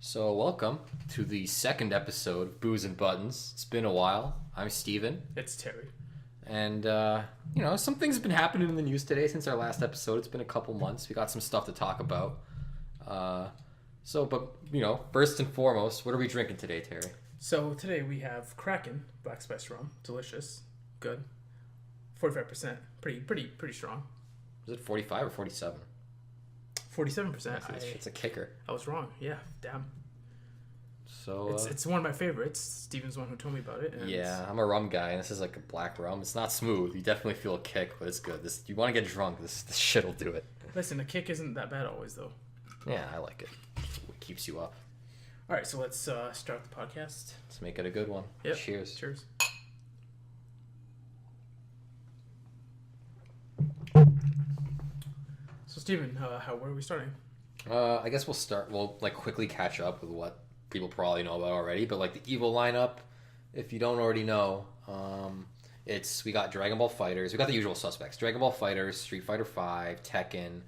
So, welcome to the second episode of Booze and Buttons. It's been a while. I'm Steven. It's Terry. And, some things have been happening in the news today since our last episode. It's been a couple months. We got some stuff to talk about. First and foremost, what are we drinking today, Terry? So, today we have Kraken Black Spice Rum. Delicious. Good. 45%. Pretty strong. Was it 45 or 47? 47%. It's a kicker. I was wrong. Yeah, damn. So it's one of my favorites. Steven's the one who told me about it. And yeah, I'm a rum guy, and this is like a black rum. It's not smooth. You definitely feel a kick, but it's good. You want to get drunk, this shit will do it. Listen, the kick isn't that bad always, though. Yeah, I like it. It keeps you up. All right, so let's start the podcast. Let's make it a good one. Yep. Cheers. Cheers. So, Steven, where are we starting? I guess we'll quickly catch up with what people probably know about already, but the Evo lineup, if you don't already know, we got Dragon Ball FighterZ, we got the usual suspects, Dragon Ball FighterZ, Street Fighter V, Tekken,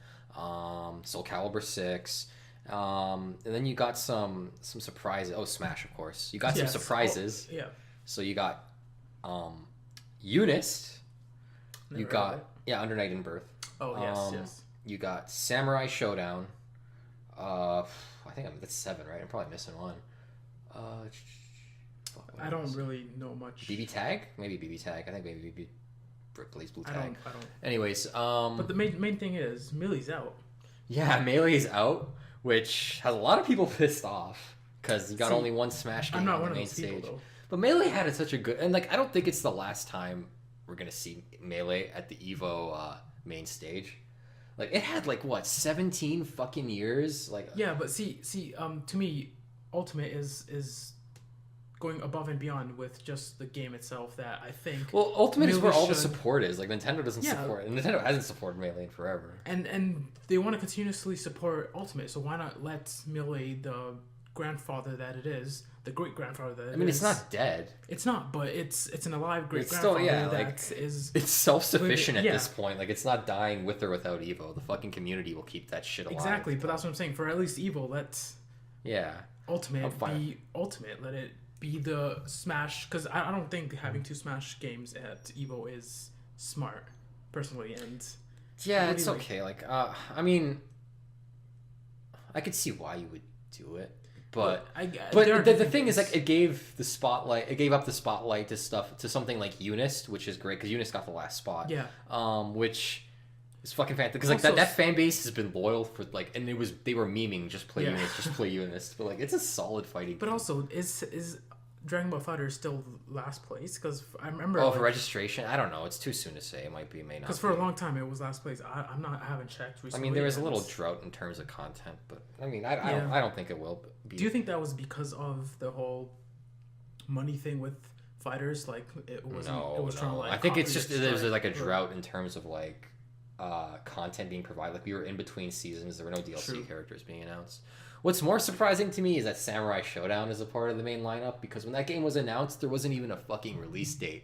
Soul Calibur 6, and then you got some surprises. Smash, of course. You got some surprises. Yeah. So you got Eunice. Never You got Under Night in Birth. Oh, yes. You got Samurai Showdown. I think that's 7, right? I'm probably missing one. I don't really know much. BB Tag? Maybe BB Tag. I think maybe BB Blaze Blue Tag. I don't. Anyways, But the main thing is Melee's out. Yeah, Melee's out, which has a lot of people pissed off because you got only one Smash game on the main stage. People, though. But Melee had such a good, and I don't think it's the last time we're gonna see Melee at the Evo main stage. It had 17 fucking years. Yeah, but see, to me, Ultimate is going above and beyond with just the game itself. That I think. Well, Ultimate is where all the support is. Nintendo doesn't support, and Nintendo hasn't supported Melee in forever. And they want to continuously support Ultimate, so why not let Melee, the grandfather that it is, the great grandfather that it is. I mean, it's not dead. It's not, but it's an alive great grandfather it's self-sufficient at this point. It's not dying with or without Evo. The fucking community will keep that shit alive. Exactly, but that's what I'm saying. For at least Evo, Ultimate be Ultimate. Let it be the Smash, because I don't think having 2 Smash games at Evo is smart, personally. And yeah, it's okay. I mean, I could see why you would do it. But the thing is, it gave up the spotlight to something like Eunice, which is great because Eunice got the last spot. Yeah. Which is fucking fantastic because that fan base has been loyal for and they were memeing just play Eunice, just play Eunice. But it's a solid fighting. But also, is Dragon Ball FighterZ still last place? Because I remember. Oh, for registration, I don't know. It's too soon to say. It might be, may not. Because for a long time it was last place. I haven't checked recently. I mean, there was a little drought in terms of content, but I mean, I don't think it will be. Do you think that was because of the whole money thing with fighters? It was trying to I think it's just there's a drought in terms of content being provided. We were in between seasons. There were no DLC characters being announced. What's more surprising to me is that Samurai Showdown is a part of the main lineup, because when that game was announced, there wasn't even a fucking release date.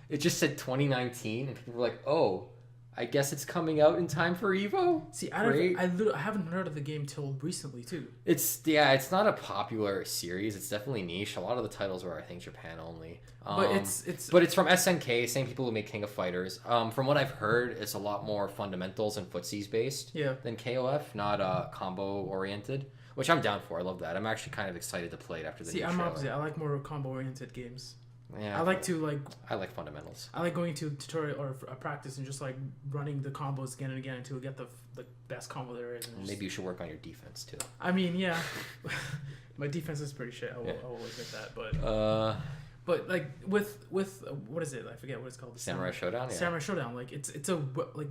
It just said 2019, and people were like, "Oh, I guess it's coming out in time for Evo." See, I haven't heard of the game till recently too. It's not a popular series. It's definitely niche. A lot of the titles were, I think, Japan only. But it's from SNK, same people who make King of Fighters. From what I've heard, it's a lot more fundamentals and footsies based than KOF, not combo oriented. Which I'm down for. I love that. I'm actually kind of excited to play it after the new I'm trailer. opposite. I like more combo-oriented games. Yeah, I like fundamentals. I like going to tutorial or practice and just running the combos again and again until we get the best combo there is. And maybe you should work on your defense too. I mean, yeah, my defense is pretty shit. I will admit that, but with what is it? I forget what it's called. Samurai Showdown. Yeah. Samurai Showdown. It's a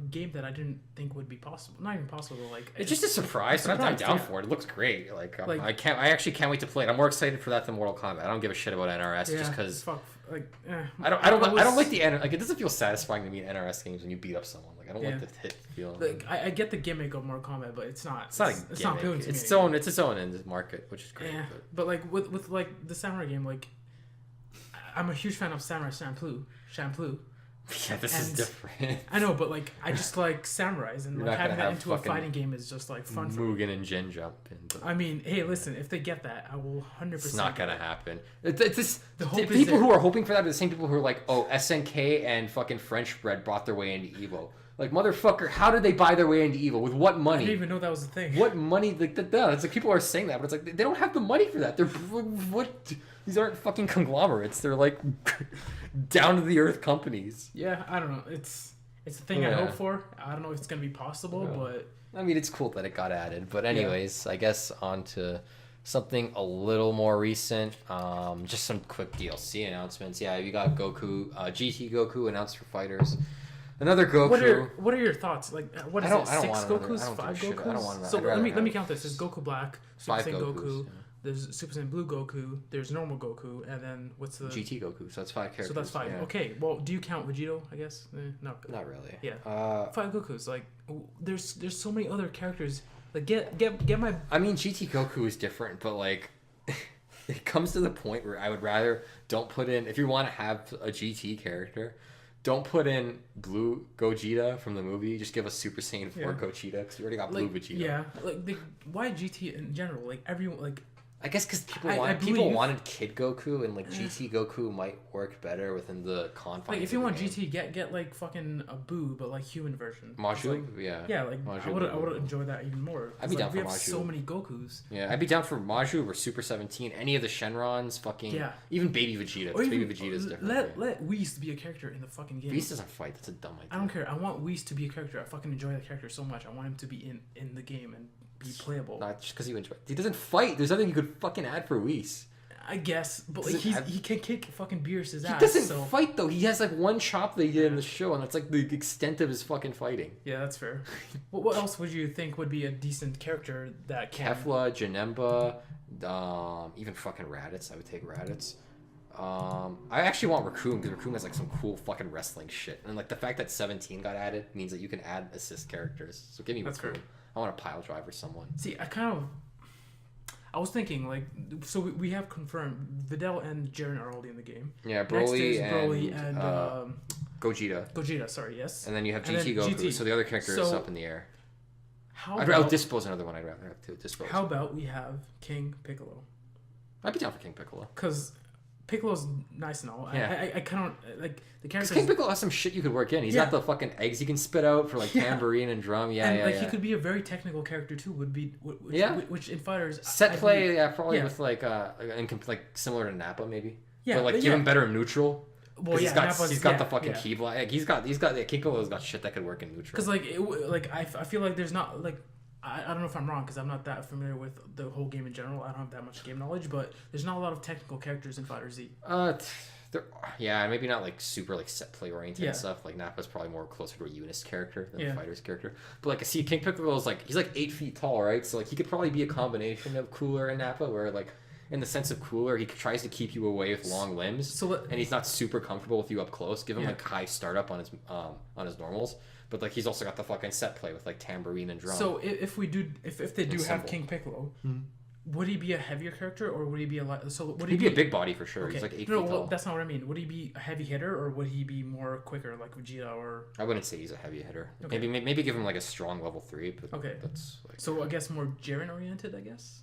game that I didn't think would be possible. Not even possible. It's just a surprise. But I'm down for it. It looks great. I actually can't wait to play it. I'm more excited for that than Mortal Kombat. I don't give a shit about NRS just because. I don't like the it doesn't feel satisfying to me in NRS games when you beat up someone. I don't like the hit feel. I get the gimmick of Mortal Kombat, but it's not. It's not appealing to me. It's its own in the market, which is great. Yeah, but with the samurai game, I'm a huge fan of Samurai Champloo. Yeah, this is different. I know, but like I just like samurais, and like having that into a fighting game is just like fun for me. Mugen and Jin jump. I mean, hey, listen, if they get that, I will 100%. It's not gonna happen. It's just, the hope is people there. who are hoping for that are the same people who are like, oh, SNK and fucking French bread brought their way into Evo. Like, motherfucker, how did they buy their way into Evo? With what money? I didn't even know that was a thing. What money? Like, it's like people are saying that, but it's like they don't have the money for that. They're what? These aren't fucking conglomerates. They're like down to the earth companies. Yeah, I don't know. It's a thing I hope for. I don't know if it's gonna be possible, but I mean, it's cool that it got added. But anyways, I guess on to something a little more recent. Just some quick DLC announcements. Yeah, we got Goku, GT Goku announced for fighters. Another Goku. What are your thoughts? Like, what is it? 6 Gokus, 5 Gokus? I don't want so let me count this. There's Goku Black, Super Saiyan Goku. Yeah. There's Super Saiyan Blue Goku. There's normal Goku, and then what's the GT Goku? So that's 5 characters. So that's 5. Yeah. Okay. Well, do you count Vegito? I guess no. Not really. Yeah. 5 Gokus. Like, there's so many other characters. Like, get my. I mean, GT Goku is different, but like, it comes to the point where I would rather don't put in, if you want to have a GT character, don't put in Blue Gogeta from the movie. Just give us Super Saiyan 4 Gogeta, because you already got Blue Vegeta. Yeah, like why GT in general? Like everyone, like I guess because people wanted Kid Goku, and like GT Goku might work better within the confines. Like if you want game. GT, get like fucking a Boo, but like human version. Maju, like, yeah, like Maju I would enjoy that even more. I'd be down for we have Maju. so many Gokus. Yeah, I'd be down for Maju or Super 17, any of the Shenrons, fucking even Baby Vegeta. Or even, Baby Vegeta is different. Let Whis be a character in the fucking game. Whis doesn't fight. That's a dumb idea. I don't care. I want Whis to be a character. I fucking enjoy that character so much. I want him to be in the game and be playable. Not just because you enjoy. He doesn't fight. There's nothing you could fucking add for Whis. I guess, but like he can kick fucking Beerus's ass. He doesn't fight though. He has like one chop that he did in the show, and that's like the extent of his fucking fighting. Yeah, that's fair. What else would you think would be a decent character that can? Kefla, Janemba, even fucking Raditz. I would take Raditz. I actually want Raccoon because Raccoon has like some cool fucking wrestling shit, and like the fact that 17 got added means that you can add assist characters. So give me Raccoon. Fair. I want a pile driver someone. See, I was thinking, like, so we have confirmed Videl and Jiren are already in the game. Yeah, Broly and Gogeta. Gogeta, sorry, yes. And then you have GT Goku, GT. So the other character is up in the air. Dispo's another one I'd rather have too. Dispo. How about we have King Piccolo? I'd be down for King Piccolo. Because Piccolo's nice and all. Yeah. I kind of like the character. King Piccolo has some shit you could work in. He's got the fucking eggs he can spit out for like tambourine and drum. He could be a very technical character too. Which in fighters play. Probably with like similar to Nappa maybe. Yeah, but like give him better neutral. Well, he's got the fucking key block. Like, he's got King Piccolo's got shit that could work in neutral. Because I feel like there's not like. I don't know if I'm wrong because I'm not that familiar with the whole game in general. I don't have that much game knowledge, but there's not a lot of technical characters in Fighter Z. Maybe not like super like set play oriented and stuff. Like Nappa's probably more closer to a Eunice character than a fighter's character. But like, see, King Piccolo's like he's like 8 feet tall, right? So like he could probably be a combination of Cooler and Nappa, where like in the sense of Cooler, he tries to keep you away with long limbs, and he's not super comfortable with you up close. Give him like high startup on his normals. But like he's also got the fucking set play with like tambourine and drum. So if they do have King Piccolo, would he be a heavier character or would he be He'd be a big body for sure. Okay. He's like 8 feet tall. Well, that's not what I mean. Would he be a heavy hitter or would he be more quicker like Vegeta or? I wouldn't say he's a heavy hitter. Okay. Maybe give him like a strong level 3. But that's like... So I guess more Jiren oriented. I guess.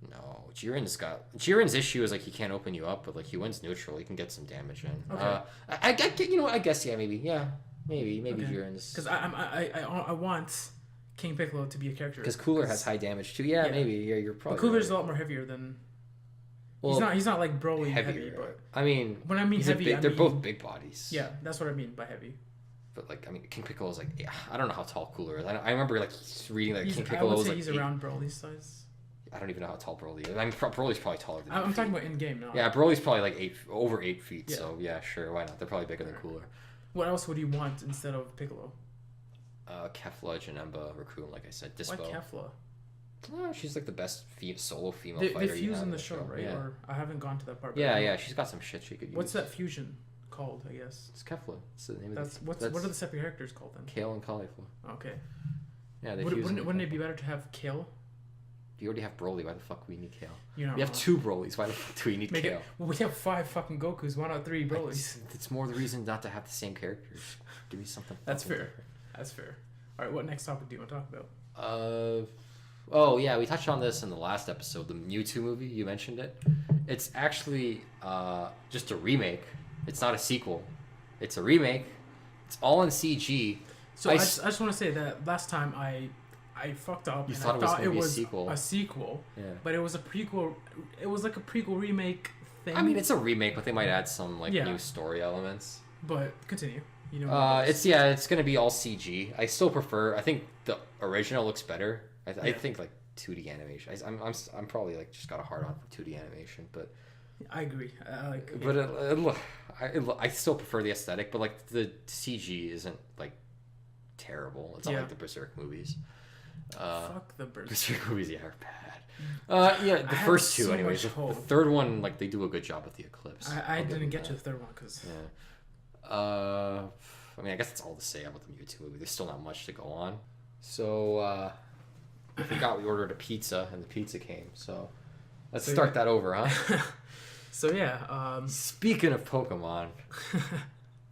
No, Jiren's issue is like he can't open you up, but like he wins neutral. He can get some damage in. Okay. I guess maybe Maybe Jiren's because I want King Piccolo to be a character because Cooler has high damage too. Maybe you're probably. But Cooler's a lot more heavier than. Well, he's not like Broly heavy, but I mean when I mean heavy, they're both big bodies. Yeah, that's what I mean by heavy. But like King Piccolo's like I don't know how tall Cooler is. I remember like reading that King Piccolo was like he's around Broly's size. I don't even know how tall Broly is. I mean, Broly's probably taller than. I'm talking about in game now. Yeah, Broly's probably like over 8 feet. Yeah. So yeah, sure, why not? They're probably bigger than Cooler. What else would you want instead of Piccolo? Kefla, Janemba, Raccoon, like I said, Dispo. Why Kefla? She's like the best solo female fighter. They fuse in the show, right? Yeah. Or I haven't gone to that part. Yeah, she's got some shit she could use. What's that fusion called? I guess it's Kefla. It's the name of what are the separate characters called then? Kale and Cauliflower. Okay. Yeah, they wouldn't it be better to have Kale? We already have Broly. Why the fuck do we need Kale? You're not We have wrong. 2 Broly's. Why the fuck do we need Make Kale? it, well, we have 5 fucking Gokus. Why not 3 Broly's? It's more the reason not to have the same characters. Give me something. That's fucking fair. different. That's fair. All right, what next topic do you want to talk about? Oh yeah, we touched on this in the last episode. The Mewtwo movie, you mentioned it. It's actually just a remake. It's not a sequel. It's a remake. It's all in CG. So I just want to say that last time I fucked up. You and thought I it was thought gonna be a was sequel. a sequel, Yeah. but it was a prequel. It was like a prequel remake thing. I mean, it's a remake, but they might add some like Yeah. new story elements. But continue. You know. It's gonna be all CG. I still prefer. I think the original looks better. I Yeah. think like 2D animation. I'm probably like just got a hard on for 2D animation, but I agree. but I still prefer the aesthetic. But like the CG isn't like terrible. It's not Yeah. like the Berserk movies. fuck the Berserk. Berserk movies, yeah, are bad. Yeah, the I first had 2 so anyways. much The hope. third one, like they do a good job with the Eclipse. I I'll give didn't them get to that. the third one because Yeah. I mean, I guess that's all to say about the Mewtwo movie. There's still not much to go on. So, I forgot we ordered a pizza, and the pizza came. So, let's So, start yeah. that over, huh? So yeah. Speaking of Pokemon,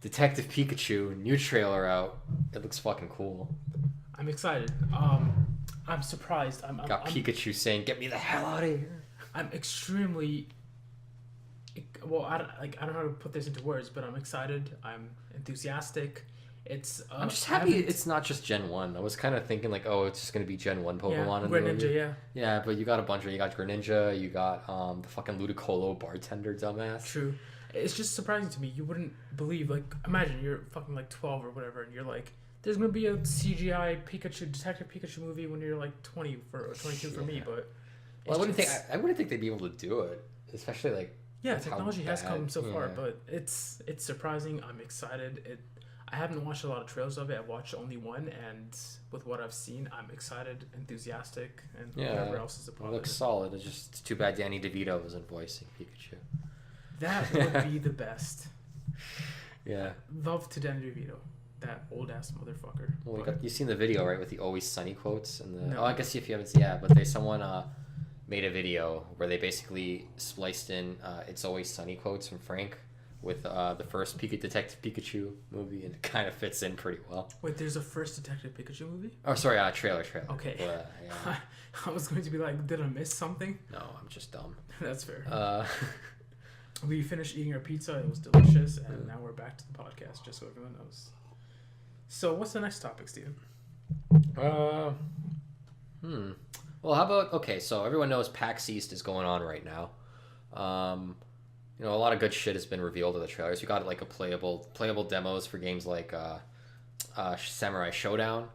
Detective Pikachu, new trailer out. It looks fucking cool. I'm excited. I'm surprised. I'm Pikachu saying, "Get me the hell out of here." I'm extremely. Well, I don't know how to put this into words, but I'm excited. I'm enthusiastic. It's. I'm just I happy haven't- it's not just Gen 1. I was kind of thinking like, oh, it's just going to be Gen 1 Pokemon. Yeah, in the Greninja, movie. yeah. Yeah, but you got a bunch of... You got Greninja, you got the fucking Ludicolo bartender dumbass. True. It's just surprising to me. You wouldn't believe, like, imagine you're fucking like 12 or whatever, and you're like, there's gonna be a CGI Pikachu, Detective Pikachu movie when you're like 20 or 22 for me, Yeah. but. Well, I it's wouldn't think they'd be able to do it, especially like... Yeah, that's how technology has bad- come so far, yeah. but it's surprising. I'm excited. I haven't watched a lot of trailers of it. I've watched only one, and with what I've seen, I'm excited, enthusiastic, and whatever else is a part It of looks it. solid. It's too bad Danny DeVito isn't voicing Pikachu. That would be the best. Yeah. Love to Danny DeVito, that old ass motherfucker. Well, But- you've seen the video, right, with the Always Sunny quotes and the... No. Oh, I guess if you haven't... Yeah, but someone made a video where they basically spliced in It's Always Sunny quotes from Frank with the first Detective Pikachu movie, and it kind of fits in pretty well. Wait, there's a first Detective Pikachu movie? Oh, sorry, trailer. Okay. But, yeah. I was going to be like, did I miss something? No, I'm just dumb. That's fair. Uh, We finished eating our pizza. It was delicious, and now we're back to the podcast, just so everyone knows. So, what's the next topic, Steven? Well, how about... Okay, so everyone knows PAX East is going on right now. You know, a lot of good shit has been revealed in the trailers. You got like a playable demos for games like Samurai Showdown,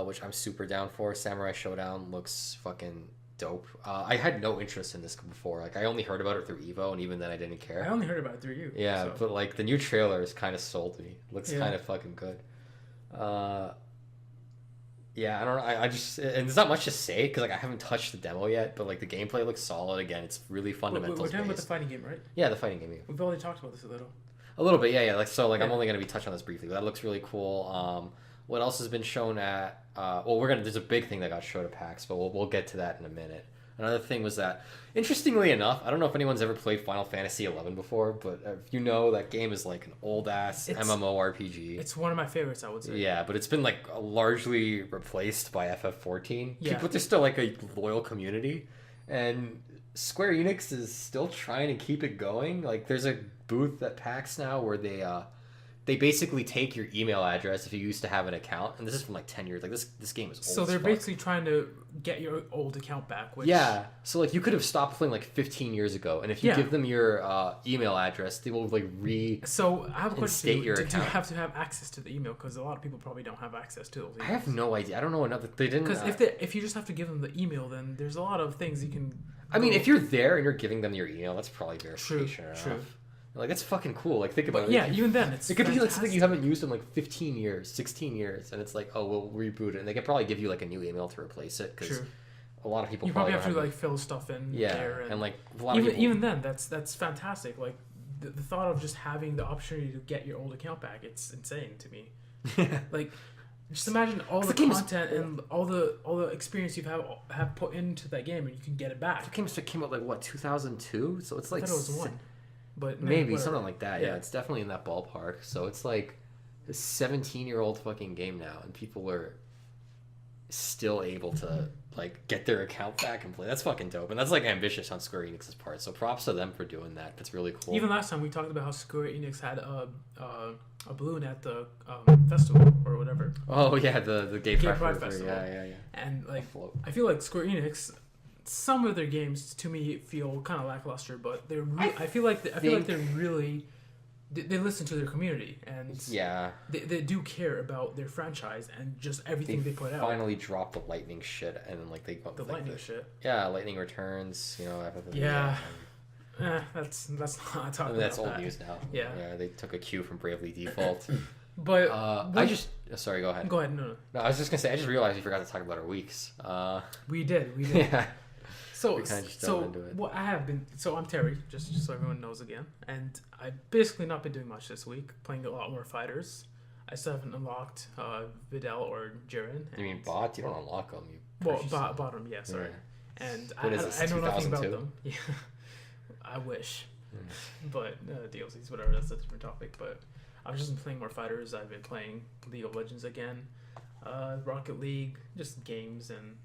which I'm super down for. Samurai Showdown looks fucking dope. I had no interest in this before. Like, I only heard about it through Evo, and even then I didn't care. I only heard about it through you. Yeah, so. but like the new trailer is kind of sold me. Looks Yeah. kind of fucking good. Yeah, I don't know. I just... And there's not much to say, because like I haven't touched the demo yet, but like the gameplay looks solid. Again, it's really fundamentals We're talking about the based. fighting game, right? Yeah, the fighting game. Yeah. We've already talked about this a little. A little bit, yeah. Like, so, like, I'm Yeah. only gonna be touching on this briefly. But that looks really cool. What else has been shown at? Well, there's a big thing that got showed at PAX, but we'll get to that in a minute. Another thing was that, interestingly enough, I don't know if anyone's ever played Final Fantasy XI before, but if you know, that game is like an old ass MMORPG. It's one of my favorites, I would say. Yeah, but it's been like largely replaced by FF14. Yeah. But there's still like a loyal community, and Square Enix is still trying to keep it going. Like, there's a booth at PAX now where they basically take your email address if you used to have an account, and this is from like 10 years. Like, this game is old. So as they're fuck. basically trying to get your old account back. Which, Yeah, so like you could have stopped playing like 15 years ago, and if you Yeah. give them your email address, they will like So I have a question. Instate For you. your Do you account. have to have access to the email? Because a lot of people probably don't have access to those emails. I have no idea. I don't know another. They didn't. Because if you just have to give them the email, then there's a lot of things you can. I mean, go- if you're there and you're giving them your email, that's probably verification enough. true. Like, that's fucking cool. Like, think about But it. yeah, Like, even then, it's it could be like something you fantastic. haven't used in like 15 years, 16 years, and it's like, oh, we'll reboot it, and they could probably give you like a new email to replace it, because True. a lot of people You probably don't have to like fill stuff in yeah, there, and like a lot of even people. even then, that's fantastic. Like the thought of just having the opportunity to get your old account back, it's insane to me. Like Just imagine all the game content and all the experience you have put into that game, and you can get it back. The game came out like what 2002, so it's like I thought it was one, but maybe whatever. something like that. Yeah, it's definitely in that ballpark. So it's like a 17-year-old fucking game now, and people are still able to like get their account back and play. That's fucking dope, and that's like ambitious on Square Enix's part. So props to them for doing that. That's really cool. Even last time we talked about how Square Enix had a balloon at the festival or whatever. Oh yeah, the Gay Pride Festival. Yeah. And like, I feel like Square Enix, some of their games to me feel kind of lackluster, but they're. I feel like they're really. They listen to their community, and they do care about their franchise and just everything they put out. Finally dropped the lightning shit, and then like they the like lightning shit. Yeah, lightning returns. You know, that's not talking. That's about old that. news now. Yeah, they took a cue from Bravely Default. But sorry, go ahead. Go ahead. No, I was just gonna say I just realized we forgot to talk about our weeks. We did. Yeah. So into it. what I have been. So I'm Terry, just so everyone knows again, and I've basically not been doing much this week. Playing a lot more fighters. I still haven't unlocked Vidal or Jiren. You mean bot? You don't unlock them. Bottom. Yeah, sorry. Yeah. And What is this, I know nothing about 2002? them. Yeah, I wish. But DLCs, whatever. That's a different topic. But I've just been playing more fighters. I've been playing League of Legends again, Rocket League, just games, and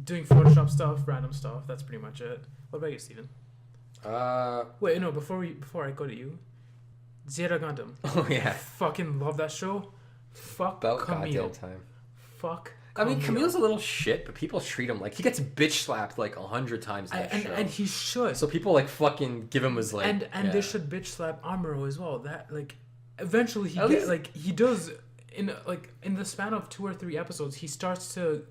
doing Photoshop stuff, random stuff. That's pretty much it. What about you, Steven? Wait, no. Before I go to you, Zeta Gundam. Oh yeah. I fucking love that show. Fuck About Camille. goddamn time. Fuck. I mean, Camille's a little shit, but people treat him like he gets bitch slapped like 100 times in that show. And he should. So people like fucking give him his like. And they should bitch slap Amuro as well. That like, eventually he does in the span of 2 or 3 episodes he starts to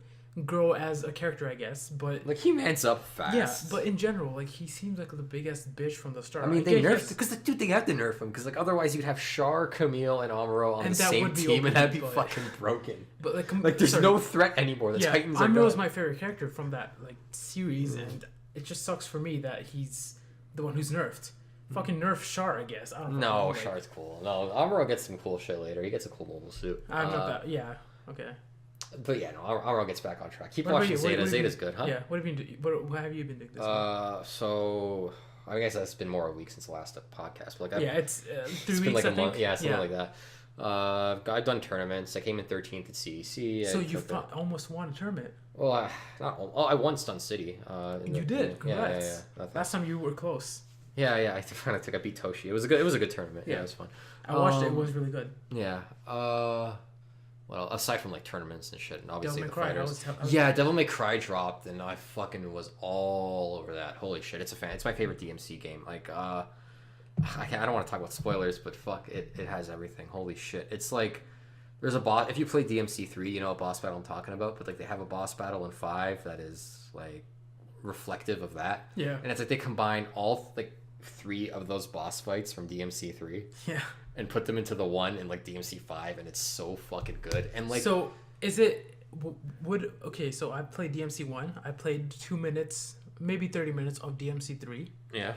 grow as a character, I guess, but like he mans up fast. Yeah, but in general, like he seems like the biggest bitch from the start. I mean, they nerfed because they have to nerf him because like otherwise you'd have Char, Camille, and Amuro on the same team, and that'd be fucking broken. But like there's no threat anymore. The Titans are Amuro's my favorite character from that like series, and it just sucks for me that he's the one who's nerfed. Fucking nerf Char, I guess. I don't know. No, Char's cool. No, Amuro gets some cool shit later. He gets a cool mobile suit. I'm not that. Yeah. Okay. But yeah, no, Amuro gets back on track. Keep watching Zeta. Zeta's good, huh? Yeah. What have you been doing? What have you been doing this week? So I guess that's been more a week since the last podcast. But like, it's 3 it's weeks. Been like I a month. think. Yeah, something like that. I've done tournaments. I came in 13th at CEC. So you almost won a tournament. Well, I won Stun City. You did. Congrats. Yeah. Last time you were close. Yeah. I kind of took a beat Toshi. It was a good tournament. Yeah, it was fun. I watched it. It was really good. Yeah. Well, aside from like tournaments and shit, and obviously Devil the May Cry, fighters. Devil May Cry dropped, and I fucking was all over that. Holy shit, it's my favorite DMC game. Like, I don't want to talk about spoilers, but fuck, it has everything. Holy shit, it's like there's a boss. If you play DMC 3, you know a boss battle I'm talking about. But like they have a boss battle in 5 that is like reflective of that. Yeah, and it's like they combine all like 3 of those boss fights from DMC 3. Yeah. And put them into the one in like DMC 5, and it's so fucking good. And like, so is it? Okay, so I played DMC 1. I played 2 minutes, maybe 30 minutes of DMC 3. Yeah.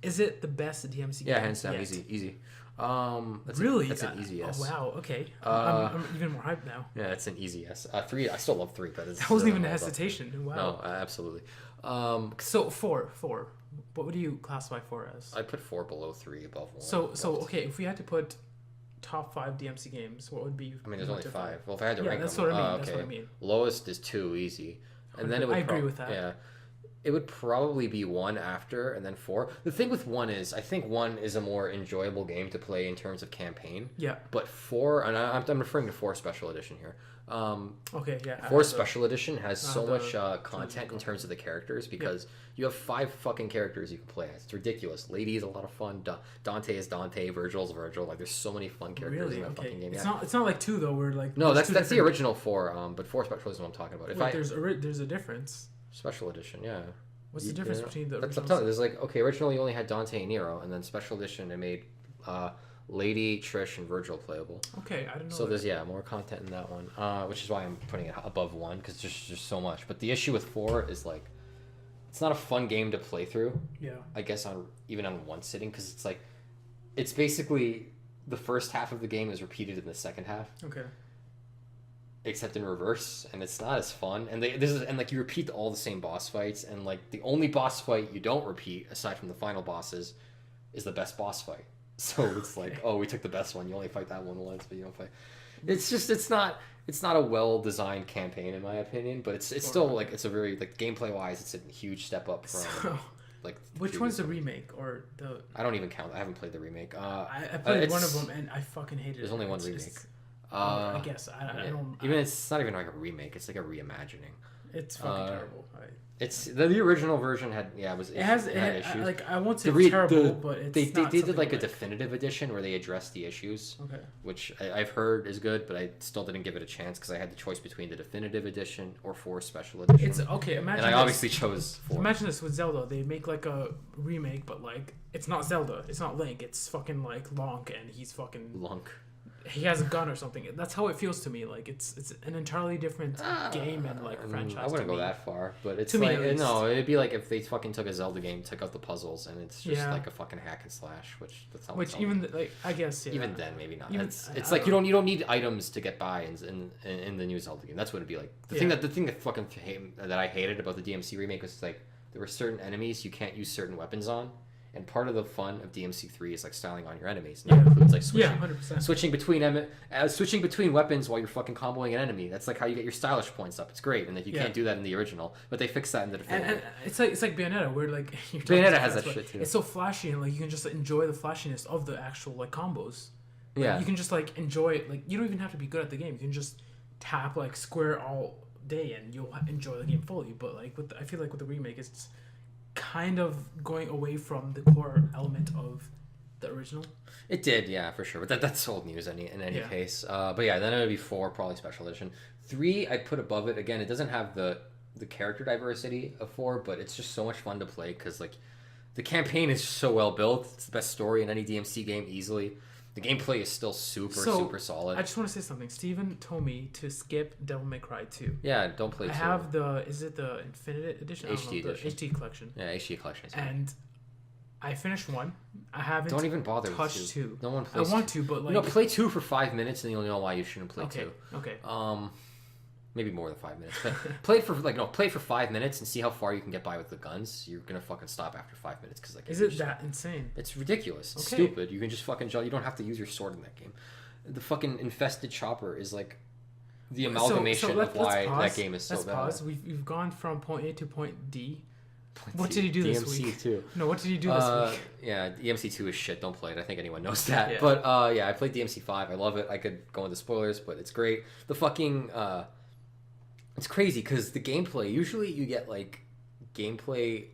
Is it the best DMC? Yeah, hands down, easy. That's really? That's an easy yes. Oh wow. Okay. I'm even more hyped now. Yeah, it's an easy yes. 3. I still love 3, but it's. That wasn't even a hesitation. Wow. No, absolutely. So 4. What would you classify 4 as? I put 4 below 3, above 1. So okay, if we had to put top 5 DMC games, what would be? I mean, there's only 5. Well, if I had to rank that's them, what I mean. okay. That's what I mean. Lowest is 2, easy, and then it would. I agree with that. Yeah, it would probably be 1 after, and then 4. The thing with 1 is, I think 1 is a more enjoyable game to play in terms of campaign. Yeah. But 4, and I'm referring to 4 Special Edition here. Okay, yeah. 4 Special Edition has so much content in terms of the characters because you have 5 fucking characters you can play as. It's ridiculous. Lady is a lot of fun. Dante is Dante. Virgil's Virgil. Like there's so many fun characters in that fucking game. It's not like 2 though. Where like no, that's the original 4. But 4 Special is what I'm talking about. There's a difference. Special Edition, yeah. What's the difference between the? That's what I'm telling you. There's like originally you only had Dante and Nero, and then Special Edition they made. Lady, Trish, and Virgil playable. Okay, I didn't know. So there's more content in that one, which is why I'm putting it above 1 because there's just so much. But the issue with 4 is like, it's not a fun game to play through. Yeah. I guess even on one sitting because it's like, it's basically the first half of the game is repeated in the second half. Okay. except in reverse, and it's not as fun. And like you repeat all the same boss fights, and like the only boss fight you don't repeat aside from the final bosses is the best boss fight. So it's like, oh, we took the best one. You only fight that one once, but you don't fight. It's not a well designed campaign in my opinion, but it's still like it's a very like gameplay wise, it's a huge step up from like. Which one's the remake or the? I don't even count. I haven't played the remake. I played one of them and I fucking hated it. There's only one remake. I guess I don't. Even it's not even like a remake. It's like a reimagining. It's fucking terrible. It's the original version had it had issues. Like I won't say it's terrible, but it's they did like a definitive edition where they addressed the issues. Okay. Which I've heard is good, but I still didn't give it a chance because I had the choice between the definitive edition or 4 special edition. It's okay. Imagine. And I obviously chose 4. Imagine this with Zelda. They make like a remake, but like it's not Zelda. It's not Link. It's fucking like Lonk, and he's fucking Lunk. He has a gun or something. That's how it feels to me. Like it's an entirely different game and like franchise. I wouldn't go that far, but it's to like me, no, it'd be like if they fucking took a Zelda game, took out the puzzles, and it's just like a fucking hack and slash, which that's not. Which even like I guess even then maybe not. Even, it's like you don't need items to get by in the new Zelda game. That's what it'd be like. The thing that I hated about the DMC remake was like there were certain enemies you can't use certain weapons on. And part of the fun of DMC3 is like styling on your enemies. And that includes like switching between weapons while you're fucking comboing an enemy. That's like how you get your stylish points up. It's great, and that you can't do that in the original, but they fixed that in the definitive. And it's like Bayonetta, where like Bayonetta has that shit too. It's so flashy, and like you can just enjoy the flashiness of the actual like combos. Like, you can just like enjoy it. Like you don't even have to be good at the game. You can just tap like square all day, and you'll enjoy the game fully. But like I feel like with the remake, it's kind of going away from the core element of the original. It did, yeah, for sure. But that's old news in any case. But yeah, then it would be 4, probably special edition. 3, I'd put above it. Again, it doesn't have the character diversity of 4, but it's just so much fun to play because like the campaign is so well built. It's the best story in any DMC game easily. The gameplay is still super solid. I just want to say something. Steven told me to skip Devil May Cry 2. Yeah, don't play 2. I have is it the Infinite Edition? HD edition. The HD collection. Yeah, HD collection. And I finished 1. I haven't Don't even bother touched with 2. No one plays I want to, but like... play 2 for 5 minutes and you'll know why you shouldn't play 2. Okay. Maybe more than 5 minutes. But play it for 5 minutes and see how far you can get by with the guns. You're gonna fucking stop after 5 minutes because like. Is it that insane? It's ridiculous. It's stupid. You can just fucking you don't have to use your sword in that game. The fucking infested chopper is like the amalgamation of why that game is so bad. Let's pause. We've gone from point A to point D. What did you do this week? DMC2. No, what did you do this week? Yeah, DMC2 is shit. Don't play it. I think anyone knows that. Yeah. But I played DMC5. I love it. I could go into spoilers, but it's great. The fucking it's crazy because the gameplay. Usually, you get like gameplay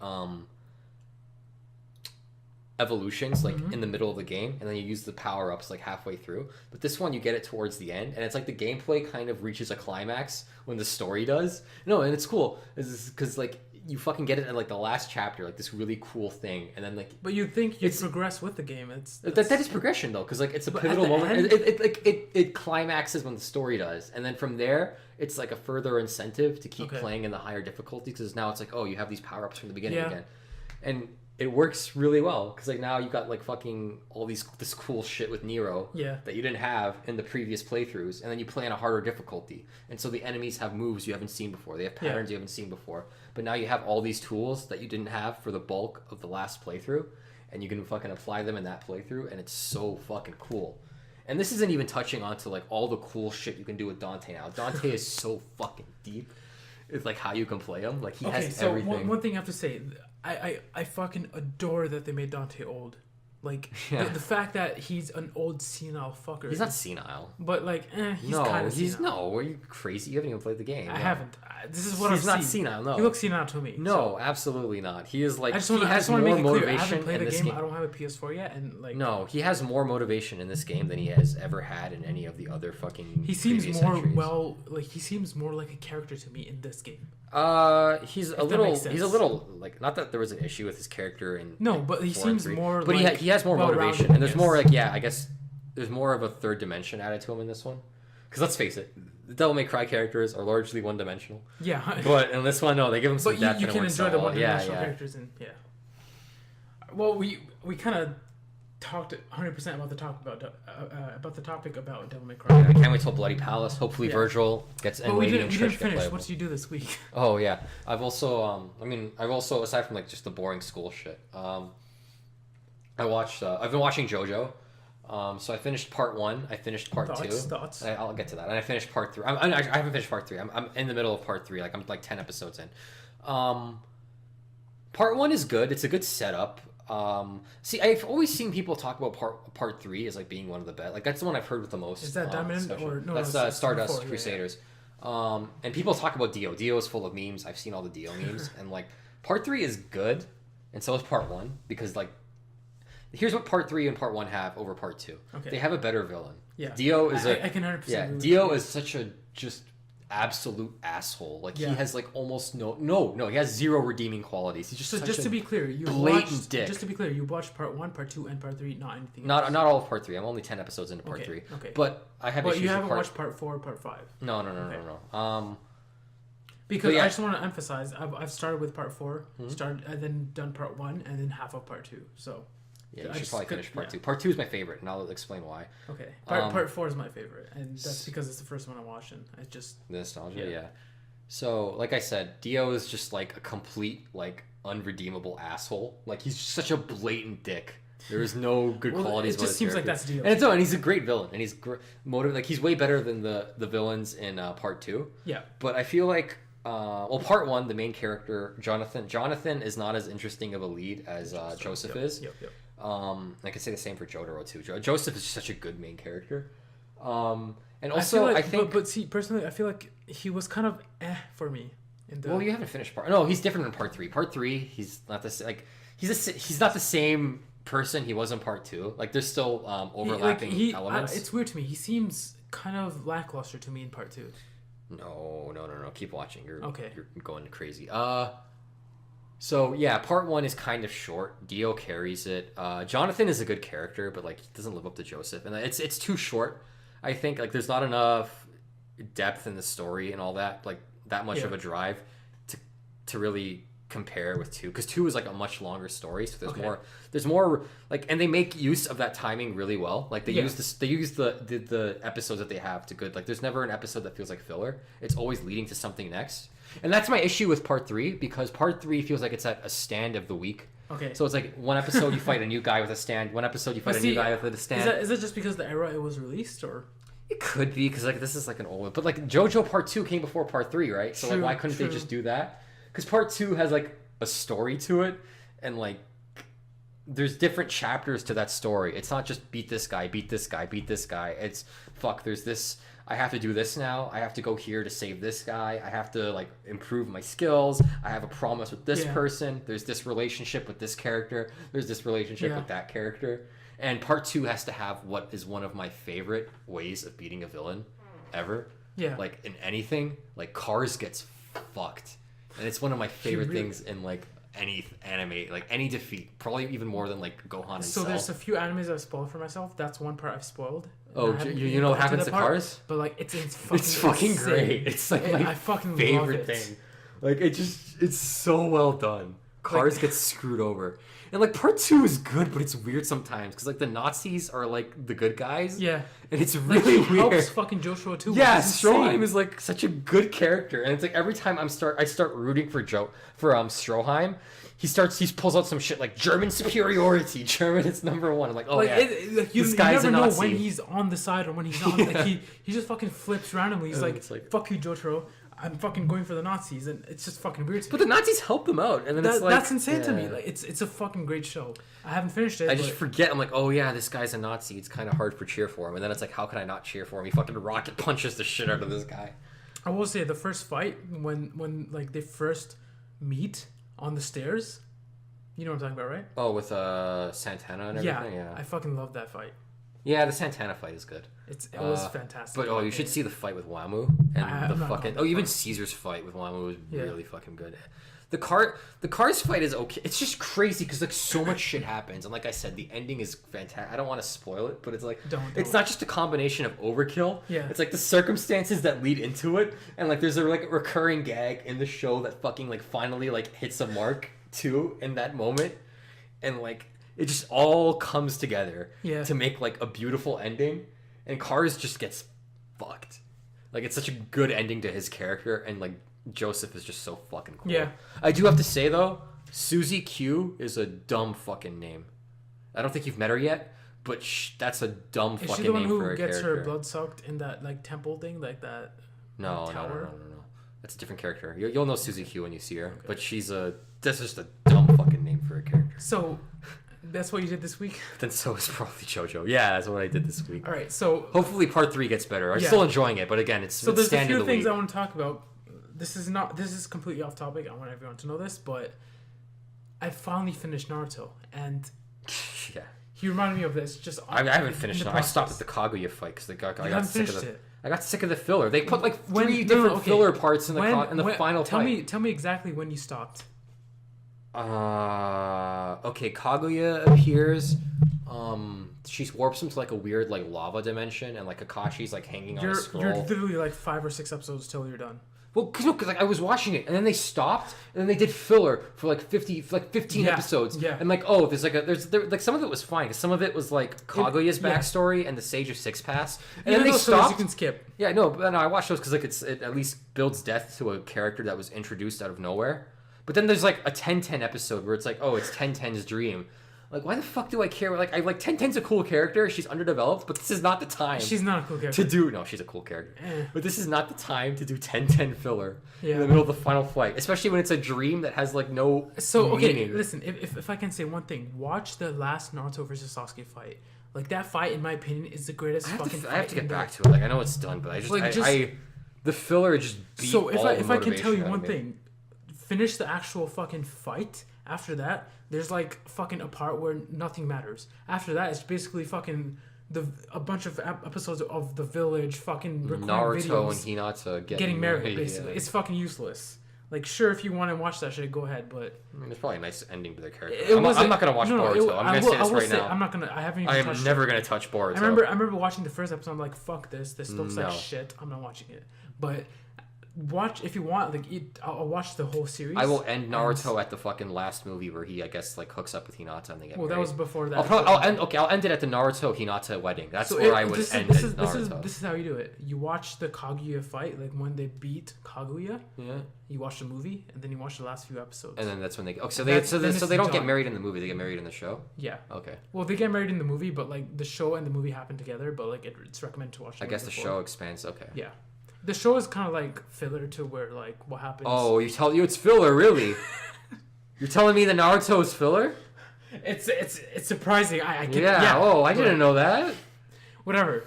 evolutions like in the middle of the game, and then you use the power ups like halfway through. But this one, you get it towards the end, and it's like the gameplay kind of reaches a climax when the story does. No, and it's cool. It's because like. You fucking get it at like the last chapter, like this really cool thing, and then like. But you think you progress with the game? That is progression though, because like it's a pivotal moment. It climaxes when the story does, and then from there it's like a further incentive to keep playing in the higher difficulty because now it's like you have these power ups from the beginning again, and it works really well because like now you got like fucking all this cool shit with Nero that you didn't have in the previous playthroughs, and then you play on a harder difficulty, and so the enemies have moves you haven't seen before, they have patterns you haven't seen before, but now you have all these tools that you didn't have for the bulk of the last playthrough, and you can fucking apply them in that playthrough, and it's so fucking cool. And this isn't even touching onto like all the cool shit you can do with Dante now. Dante is so fucking deep. It's like how you can play him. Like he has everything. One thing I have to say, I fucking adore that they made Dante old. Like the fact that he's an old senile fucker. He's not senile. But like, he's kind of senile. No, are you crazy? You haven't even played the game. I haven't. This is what I've seen. He's not senile. No, he looks senile to me. No, absolutely not. He is like he has more motivation. I haven't played in the this game. I don't have a PS4 yet, and like. No, he has more motivation in this game than he has ever had in any of the other fucking. He seems more he seems more like a character to me in this game. He's a little like, not that there was an issue with his character in. No, but he seems more. But like, he has more motivation, and there's more like I guess there's more of a third dimension added to him in this one. Because let's face it, the Devil May Cry characters are largely one-dimensional. Yeah. But in this one, no, they give them some depth. But you can enjoy the one-dimensional characters, and Well, we kind of talked 100% about the topic about Devil May Cry. I can't wait till Bloody Palace. Hopefully Virgil gets and we Lady and didn't Trish get finish. playable. What did you do this week? Oh yeah, I've also aside from like just the boring school shit, I've been watching JoJo. So I finished part 1. I finished part 2. Thoughts? I'll get to that. And I finished part 3. I haven't finished part 3. I'm in the middle of part 3. Like I'm like 10 episodes in. Part 1 is good. It's a good setup. See, I've always seen people talk about part 3 as like being one of the best. Like that's the one I've heard with the most. Is that Diamond or no? That's Stardust before, Crusaders. Yeah. And people talk about Dio. Dio is full of memes. I've seen all the Dio memes, and like part 3 is good, and so is part 1 because like. Here's what part 3 and part 1 have over part 2. Okay. They have a better villain. Yeah. Dio is I can 100%. Yeah. Dio is such a just absolute asshole. Like he has like almost no. He has 0 redeeming qualities. He's just so such just a to be clear, blatant dick. Just to be clear, you watched part 1, part 2, and part 3, not anything. Not all of part 3. I'm only 10 episodes into part 3. Okay. But I have issues you haven't with watched part 4, part 5. No. Because I just want to emphasize, I've started with part 4, and then done part 1, and then half of part 2. So. Yeah, you should probably finish part 2. Part 2 is my favorite, and I'll explain why. Okay. Part 4 is my favorite, and that's because it's the first one I'm watching. It's just... The nostalgia, yeah. So, like I said, Dio is just, like, a complete, like, unredeemable asshole. Like, he's just such a blatant dick. There is no good qualities it just seems like that's Dio. And he's a great villain, and he's he's way better than the villains in part 2. Yeah. But I feel like... part 1, the main character, Jonathan is not as interesting of a lead as Joseph is. Yep. I could say the same for Jotaro too. Joseph is such a good main character. And I also, like, I think... But see, personally, I feel like he was kind of for me. Well, you haven't finished part... No, he's different in part 3. Part 3, he's not the same... Like, he's not the same person he was in part 2. Like, there's still overlapping elements. It's weird to me. He seems kind of lackluster to me in part 2. No. Keep watching. You're going crazy. So yeah, part 1 is kind of short. Dio carries it. Jonathan is a good character, but like he doesn't live up to Joseph, and it's too short. I think like there's not enough depth in the story and all that, like that much of a drive to really compare with 2, because 2 is like a much longer story, so there's more like, and they make use of that timing really well. Like they use the episodes that they have to good. Like there's never an episode that feels like filler. It's always leading to something next. And that's my issue with part 3, because part 3 feels like it's at a stand of the week. Okay. So it's like one episode you fight a new guy with a stand, one episode you fight a new guy with a stand. Is that just because the era it was released, or? It could be, because like this is like an old one. But like JoJo part 2 came before part 3, right? So like why couldn't they just do that? Because part 2 has like a story to it, and like there's different chapters to that story. It's not just beat this guy, beat this guy, beat this guy. It's there's this, I have to do this now. I have to go here to save this guy. I have to like improve my skills. I have a promise with this person. There's this relationship with this character. There's this relationship with that character. And part 2 has to have what is one of my favorite ways of beating a villain ever. Yeah. Like in anything, like Cars gets fucked. And it's one of my favorite things in like any anime, like any defeat, probably even more than like Gohan and Cell. So there's a few animes I've spoiled for myself. That's one part I've spoiled. Oh, you know what happens to Cars? But like it's fucking great. It's like my favorite thing. Like it's so well done. Cars gets screwed over. And like part 2 is good, but it's weird sometimes because like the Nazis are like the good guys. Yeah. And it's really weird. Helps fucking Joshua too. Yeah, Stroheim is like such a good character, and it's like every time I start rooting for Stroheim, he pulls out some shit like German superiority. German is number 1. I'm like, oh yeah, this guy's a Nazi. You never know when he's on the side or when he's not. Like he just fucking flips randomly. He's like, fuck you, Jotaro. I'm fucking going for the Nazis, and it's just fucking weird. But the Nazis help them out, and then it's like that's insane to me. Like it's a fucking great show. I haven't finished it. I just forget. I'm like, oh yeah, this guy's a Nazi. It's kind of hard for cheer for him, and then it's like, how can I not cheer for him? He fucking rocket punches the shit out of this guy. I will say the first fight when like they first meet on the stairs. You know what I'm talking about, right? Oh, with Santana and everything. Yeah, I fucking love that fight. Yeah, the Santana fight is good. It was fantastic. But you should see the fight with Wamu and even Caesar's fight with Wamu was really fucking good. The Cars fight is okay. It's just crazy because like so much shit happens, and like I said, the ending is fantastic. I don't want to spoil it, but it's like it's not just a combination of overkill. Yeah, it's like the circumstances that lead into it, and like there's a like recurring gag in the show that fucking like finally like hits a mark too in that moment, and like It just all comes together Yeah. to make like a beautiful ending, and Cars just gets fucked. Like it's such a good ending to his character, and like Joseph is just so fucking cool. Yeah. I do have to say though, Susie Q is a dumb fucking name. I don't think you've met her yet, but that's a dumb Is fucking she the one name who for a gets character. her blood sucked in that like temple thing, like that? No, tower? no. That's a different character. You'll know Susie Q when you see her, but that's just a dumb fucking name for a character. So, that's what you did this week? Then so is probably JoJo. Yeah, that's what I did this week. All right, so Hopefully part 3 gets better. I'm Yeah. still enjoying it, but again, it's so there's a standard few of the things week. I want to talk about. This is completely off topic. I want everyone to know this, but I finally finished Naruto, and Yeah. he reminded me of this. Just I haven't finished in it. the I stopped at process. the Kaguya fight because I got haven't sick of finished the. it. I got sick of the filler. They put like When- three no, different okay. filler parts in the final tell fight. me exactly when you stopped. Okay, Kaguya appears. She warps him to like a weird like lava dimension, and like Kakashi's like hanging on a scroll. You're literally like 5 or 6 episodes till you're done. Well, cause like I was watching it, and then they stopped, and then they did filler for like 15 Yeah, episodes. yeah. And like, like some of it was fine, 'cause some of it was like Kaguya's yeah. backstory and the Sage of Six Paths, and Even then they those fillers stopped. you can skip. Yeah, no, I watched those because like it at least builds depth to a character that was introduced out of nowhere. But then there's like a 10-10 episode where it's like, oh, it's 10-10's dream. Like, why the fuck do I care? Like, 10-10's a cool character. She's underdeveloped, but this is not the time. She's not a cool character. To do no, she's a cool character, but this is not the time to do 10-10 filler in Yeah. the middle of the final fight, especially when it's a dream that has like no So okay, meaning. listen. If I can say one thing, watch the last Naruto versus Sasuke fight. Like that fight, in my opinion, is the greatest fucking fight. I have to get in back to it. Like I know it's done, but I just, Like, the filler just beat So if all the I can tell you motivation out one of me. thing, finish the actual fucking fight. After that, there's like fucking a part where nothing matters. After that, it's basically fucking a bunch of episodes of the village fucking recording Naruto videos and Hinata getting married. Basically, Yeah. it's fucking useless. Like, sure, if you want to watch that shit, go ahead. But I mean, it's probably a nice ending to their character. it wasn't- I'm not gonna watch no, Boruto. I'm gonna say this right now. I'm not gonna. I haven't even. I am touched never it. gonna touch Boruto. I remember watching the first episode. I'm like, fuck this. This looks No. like shit. I'm not watching it. But watch if you want. Like, I'll watch the whole series. I will end Naruto at the fucking last movie where he, I guess, like hooks up with Hinata and they get Well, that married. was before that. I'll end it at the Naruto Hinata wedding. That's where I would end Naruto. This is how you do it. You watch the Kaguya fight, like when they beat Kaguya. Yeah. You watch the movie, and then you watch the last few episodes. And then that's when they go. Oh, so Then they it's don't get done. married in the movie. They get married in the show. Yeah. Okay. Well, they get married in the movie, but like the show and the movie happen together. But like it's recommended to watch. I guess the show expands. Okay. Yeah. The show is kind of like filler to where like what happens. Oh, you it's filler, really? You're telling me the Naruto is filler? It's surprising. I can, Yeah. Oh, I but didn't know that. Whatever.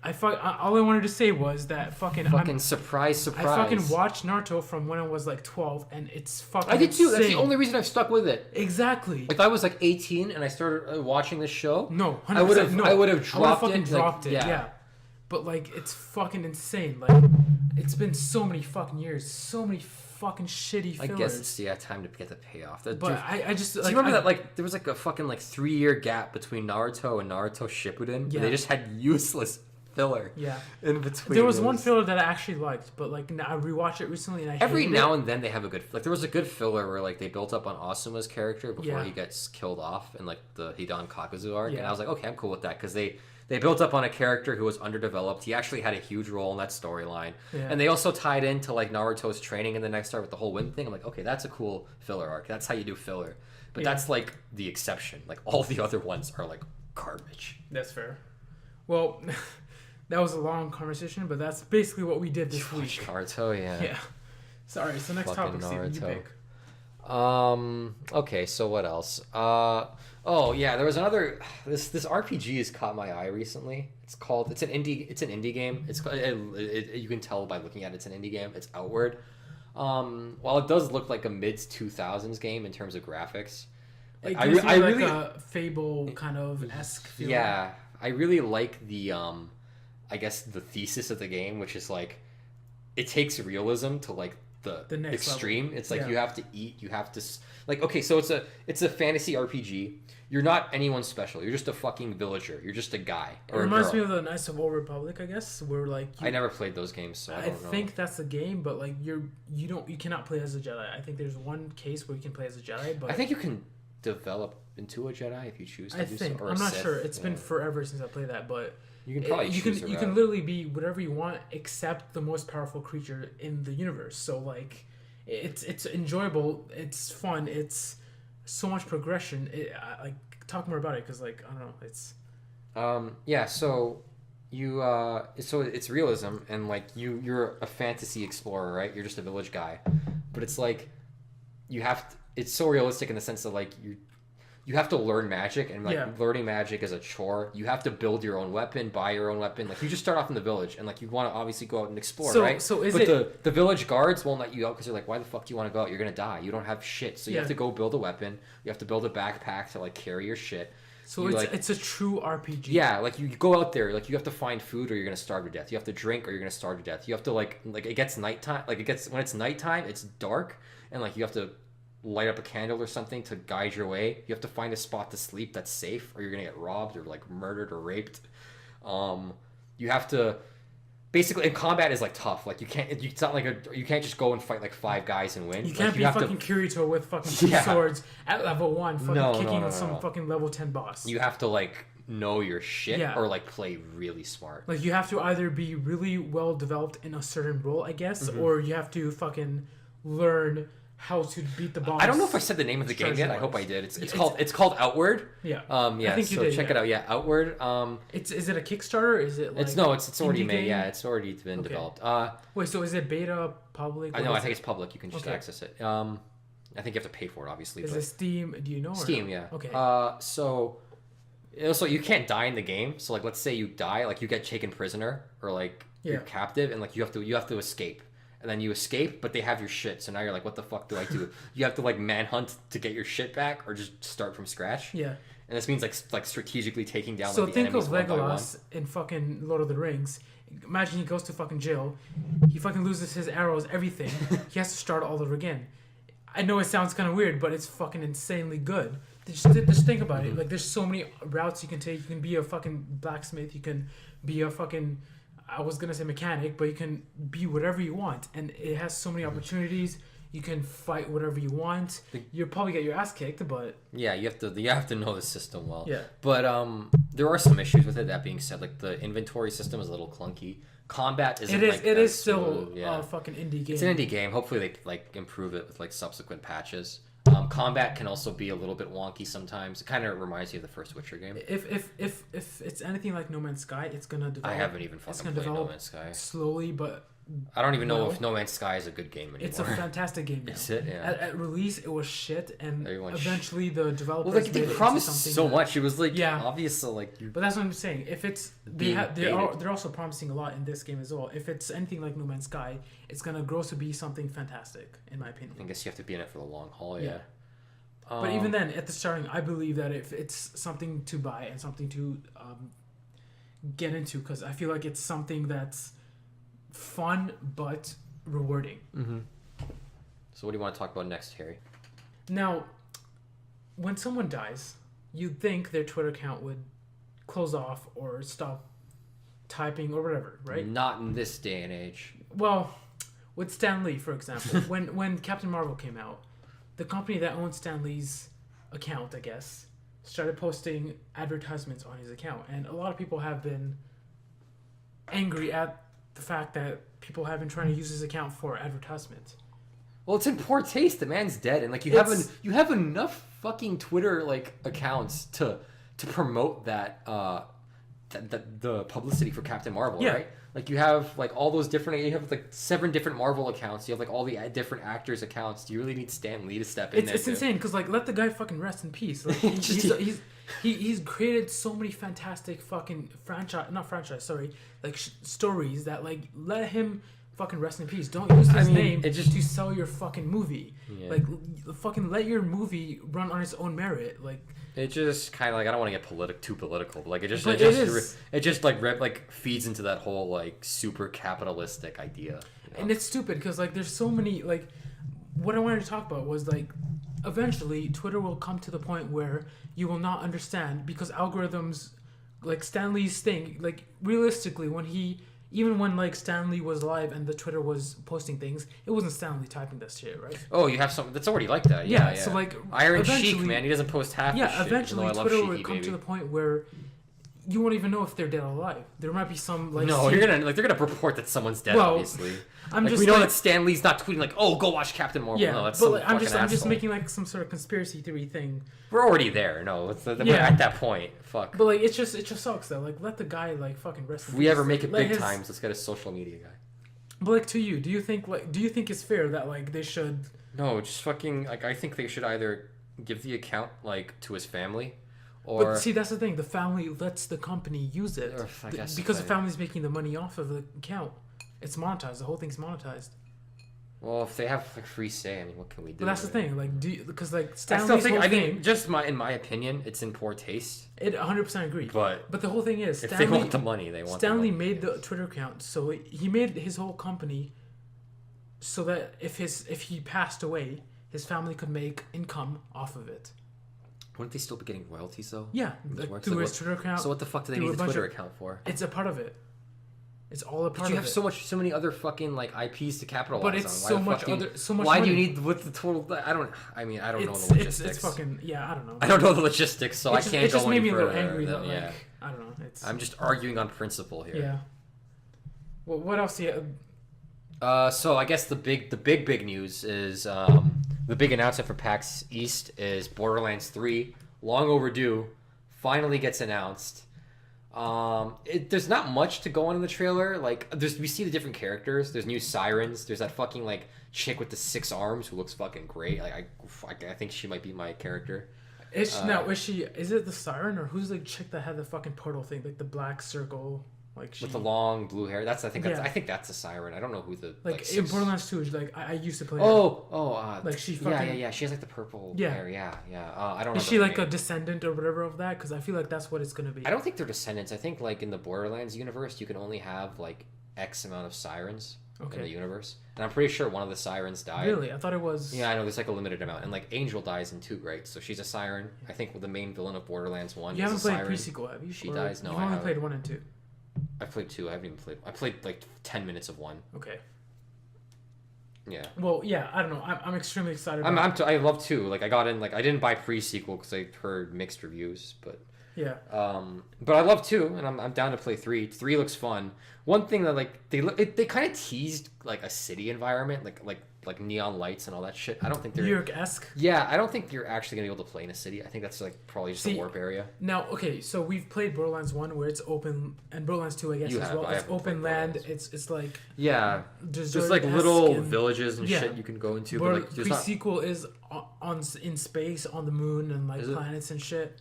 All I wanted to say was that Fucking surprise. I fucking watched Naruto from when I was like 12, and it's fucking. I did too. That's the insane. only reason I've stuck with it. Exactly. If I was like 18 and I started watching this show, No, 100%, I would have. no. I would have dropped fucking it. dropped like, it. Yeah. Yeah. But like, it's fucking insane. Like, it's been so many fucking years, so many fucking shitty I fillers. guess it's time to get the payoff. But Dude, I just do like, you remember I- that like there was like a fucking like 3-year gap between Naruto and Naruto Shippuden? Yeah. They just had useless filler Yeah. in between. There was one those. filler that I actually liked, but like I rewatched it recently and I Every hated now it. and then they have a good like there was a good filler where like they built up on Asuma's character before Yeah. he gets killed off in like the Hidan Kakuzu arc, and Yeah. I was like, okay, I'm cool with that because they built up on a character who was underdeveloped. He actually had a huge role in that storyline, Yeah. and they also tied into like Naruto's training in the next arc with the whole wind thing. I'm like, okay, that's a cool filler arc. That's how you do filler, but Yeah. that's like the exception. Like all the other ones are like garbage. That's fair. Well, that was a long conversation, but that's basically what we did this week. Naruto, yeah. Yeah. Sorry. So next Fucking topic, Steven, you Naruto. pick. Okay, so what else? Oh yeah, there was another. This RPG has caught my eye recently. It's an indie game. You can tell by looking at it, it's an indie game. It's Outward. While it does look like a mid 2000s game in terms of graphics, It I gives re- I you like really- a Fable kind of esque feel. yeah, I really like the I guess the thesis of the game, which is like it takes realism to like the next extreme. level. It's like Yeah. you have to eat, you have to like okay, so it's a fantasy RPG. You're not anyone special. You're just a fucking villager. You're just a guy It or a reminds girl. me of the Knights of Old Republic, I guess, where like I never played those games, so I I don't know. think that's the game, but like you cannot play as a Jedi. I think there's one case where you can play as a Jedi, but I think you can develop into a Jedi if you choose to I do think. so. Or I'm not Sith. sure. It's been forever since I played that, but you can probably choose you can literally be whatever you want except the most powerful creature in the universe. So like, it's enjoyable. It's fun. It's so much progression. Like talk more about it because like I don't know. It's yeah. So you so it's realism and like you're a fantasy explorer, right? You're just a village guy, but it's like you have to, it's so realistic in the sense that like you have to learn magic, and like learning magic is a chore. You have to build your own weapon, buy your own weapon. Like you just start off in the village, and like you want to obviously go out and explore, right? So the village guards won't let you out because they're like, why the fuck do you want to go out? You're gonna die. You don't have shit. So you have to go build a weapon. You have to build a backpack to like carry your shit. So it's a true RPG. Yeah, like you go out there, like you have to find food or you're gonna starve to death. You have to drink or you're gonna starve to death. You have to like it gets nighttime. Like when it's nighttime, it's dark, and like you have to light up a candle or something to guide your way. You have to find a spot to sleep that's safe, or you're gonna get robbed or like murdered or raped. You have to basically, and combat is like tough. Like it's not like you can't just go and fight like 5 guys and win. You can't be fucking Kirito with fucking 2 swords at level 1, fucking kicking some fucking level 10 boss. You have to like know your shit or like play really smart. Like you have to either be really well developed in a certain role, I guess, or you have to fucking learn how to beat the boss. I don't know if I said the name of the game yet. I hope I did. It's called Outward. Yeah. Yeah. I think you did, check it out. Yeah, Outward. Is it a Kickstarter? Is it like it's already made. Yeah, it's already been developed. Wait, so is it beta, public? I know. I think it's public. You can just access it. I think you have to pay for it, obviously. Is it Steam? Do you know? Steam, yeah. Okay. So also you can't die in the game. So like, let's say you die, like you get taken prisoner or like you're captive, and like you have to escape. And then you escape, but they have your shit. So now you're like, what the fuck do I do? You have to like manhunt to get your shit back, or just start from scratch. Yeah. And this means like strategically taking down. So like, the enemies think of Legolas in fucking Lord of the Rings. Imagine he goes to fucking jail. He fucking loses his arrows, everything. He has to start all over again. I know it sounds kind of weird, but it's fucking insanely good. Just think about it. Like, there's so many routes you can take. You can be a fucking blacksmith. You can be a fucking, I was gonna say mechanic, but you can be whatever you want, and it has so many opportunities. You can fight whatever you want. You'll probably get your ass kicked, but yeah, you have to know the system well. Yeah. But there are some issues with it. That being said, like the inventory system is a little clunky. Combat isn't. It is still a fucking indie game. It's an indie game. Hopefully they like improve it with like subsequent patches. Combat can also be a little bit wonky sometimes. It kind of reminds you of the first Witcher game. If it's anything like No Man's Sky, it's gonna develop. I haven't even fucking played No Man's Sky. Slowly, but I don't even know if No Man's Sky is a good game anymore. It's a fantastic game now. Is it? Yeah. At release, it was shit, and eventually the developers they promised so much. It was like obviously like. But that's what I'm saying. If it's they're also promising a lot in this game as well. If it's anything like No Man's Sky, it's gonna grow to be something fantastic, in my opinion. I guess you have to be in it for the long haul. Yeah. But even then, at the starting, I believe that if it's something to buy and something to get into, because I feel like it's something that's fun but rewarding. Mm-hmm. So what do you want to talk about next, Harry? Now, when someone dies, you'd think their Twitter account would close off or stop typing or whatever, right? Not in this day and age. Well, with Stan Lee, for example, when Captain Marvel came out, the company that owns Stan Lee's account, I guess, started posting advertisements on his account, and a lot of people have been angry at the fact that people have been trying to use his account for advertisement. Well, it's in poor taste. The man's dead, and like you have enough fucking Twitter like accounts to promote that the publicity for Captain Marvel, right? Like you have like all those different. You have like 7 different Marvel accounts. You have like all the different actors' accounts. Do you really need Stan Lee to step in? It's insane because like let the guy fucking rest in peace. Like he's created so many fantastic fucking stories that like let him fucking rest in peace. Don't use his name to sell your fucking movie. Yeah. Like fucking let your movie run on its own merit. Like it just kind of like I don't want to get too political, but like it just like feeds into that whole like super capitalistic idea. You know? And it's stupid because like there's so many like what I wanted to talk about was like eventually Twitter will come to the point where you will not understand because algorithms like Stan Lee's thing like realistically when he even when like Stan Lee was live and the Twitter was posting things, it wasn't Stan Lee typing that shit, right? Oh, you have some that's already like that. Yeah. So like Iron Sheik, man, he doesn't post half the shit. Yeah, eventually Twitter would come to the point where you won't even know if they're dead or alive. There might be some like they're gonna report that someone's dead. Well, obviously, we know that Stan Lee's not tweeting like, "Oh, go watch Captain Marvel." Yeah, no, that's but like, I'm just making like some sort of conspiracy theory thing. We're already there. No, we're at that point. Fuck. But like, it just sucks though. Like, let the guy like fucking rest. If we ever make it big times, let's get a social media guy. But like, to you, do you think it's fair that like they should? No, just fucking like I think they should either give the account like to his family. Or, but see, that's the thing. The family lets the company use it because the family's making the money off of the account. It's monetized. The whole thing's monetized. Well, if they have like free say, I mean, what can we do? But that's the thing. Like, because like Stan I still Lee's think. whole I thing, think, just in my opinion, it's in poor taste. It 100% agree. But the whole thing is, if they want the money, they want. Stan Lee made the Twitter account, so he made his whole company, so that if he passed away, his family could make income off of it. Wouldn't they still be getting royalties though? Yeah, through his Twitter account. So what the fuck do they need the Twitter account for? It's a part of it. It's all a part of it. But you have so many other fucking like IPs to capitalize on. But it's so much. Why do you need with the total? I don't know the logistics. It's fucking I don't know. I don't know the logistics, so I can't go any further. It just made me a little angry. That, I don't know. I'm just arguing on principle here. Yeah. Well, what else? Yeah. So I guess the big news is the big announcement for PAX East is Borderlands 3, long overdue, finally gets announced. There's not much to go on in the trailer. Like, we see the different characters. There's new sirens. There's that fucking like chick with the 6 arms who looks fucking great. Like, I think she might be my character. Is it the siren or who's the chick that had the fucking portal thing, like the black circle? Like with the long blue hair. I think that's a siren. I don't know who the in Borderlands 2. Like I used to play. Like she fucking yeah. She has like the purple hair. Yeah. I don't know. Is she like a descendant or whatever of that? Because I feel like that's what it's gonna be. I don't think they're descendants. I think like in the Borderlands universe, you can only have like X amount of sirens in the universe, and I'm pretty sure one of the sirens died. Really, I thought it was. Yeah, I know. There's like a limited amount, and like Angel dies in 2, right? So she's a siren. I think the main villain of Borderlands 1. You haven't played pre-sequel, have you? She dies. No, you've only played 1 and 2. I played 2. I haven't even played. I played like 10 minutes of 1. Okay. Yeah. Well, yeah. I don't know. I'm extremely excited. I love 2. Like I got in. Like I didn't buy pre-sequel because I heard mixed reviews, but. Yeah. But I love 2, and I'm down to play 3. 3 looks fun. One thing that like they kind of teased like a city environment, like neon lights and all that shit. I don't think they're New York-esque. Yeah, I don't think you're actually gonna be able to play in a city. I think that's like probably just a warp area. Now, okay, so we've played Borderlands 1 where it's open, and Borderlands 2 I guess as well. It's open land. It's like there's like little villages and shit you can go into. But like, pre-sequel is in space on the moon and like planets and shit.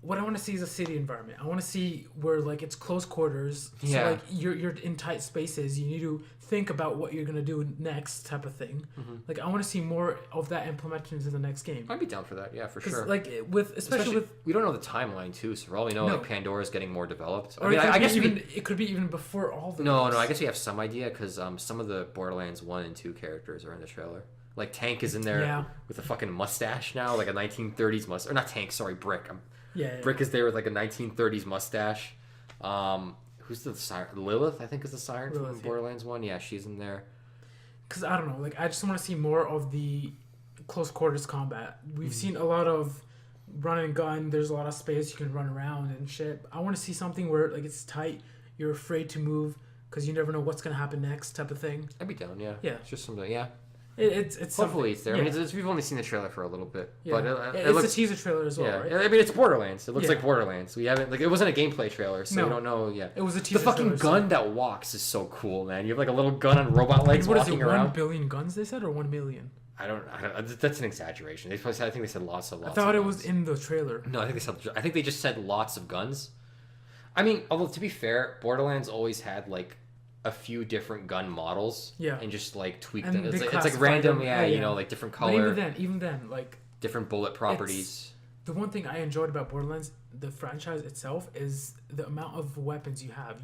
What I want to see is a city environment. I want to see where like it's close quarters. So like you're in tight spaces. You need to think about what you're gonna do next, type of thing. Mm-hmm. Like I want to see more of that implemented into the next game. I'd be down for that. Yeah, for sure. Like especially with we don't know the timeline too, so for all we know, like Pandora's getting more developed. Or I guess it could be even before all the. No. I guess we have some idea because some of the Borderlands 1 and 2 characters are in the trailer. Like Tank is in there with a fucking mustache now, like a 1930s mustache. Or not Tank, sorry, Brick. Brick is there with like a 1930s mustache. Who's the siren? Lilith, I think, is the siren from Borderlands 1. Yeah, she's in there. Because I don't know. Like, I just want to see more of the close quarters combat. We've seen a lot of run and gun. There's a lot of space you can run around and shit. I want to see something where like it's tight. You're afraid to move because you never know what's going to happen next, type of thing. I'd be down, yeah. Yeah. It's just something, yeah. It's hopefully it's there. Yeah. I mean, we've only seen the trailer for a little bit, but it looks a teaser trailer as well, right? I mean, it's Borderlands. It looks like Borderlands. We haven't it wasn't a gameplay trailer, so we don't know yet. It was a teaser. The fucking gun that walks is so cool, man. You have like a little gun on robot legs walking around. 1 billion guns they said, or 1 million? I don't. That's an exaggeration. I think they said lots. I thought it was in the trailer. No, I think they just said lots of guns. I mean, although to be fair, Borderlands always had like a few different gun models, and just like tweak them. It's like random, you know, like different color. But even then, like different bullet properties. The one thing I enjoyed about Borderlands, the franchise itself, is the amount of weapons you have.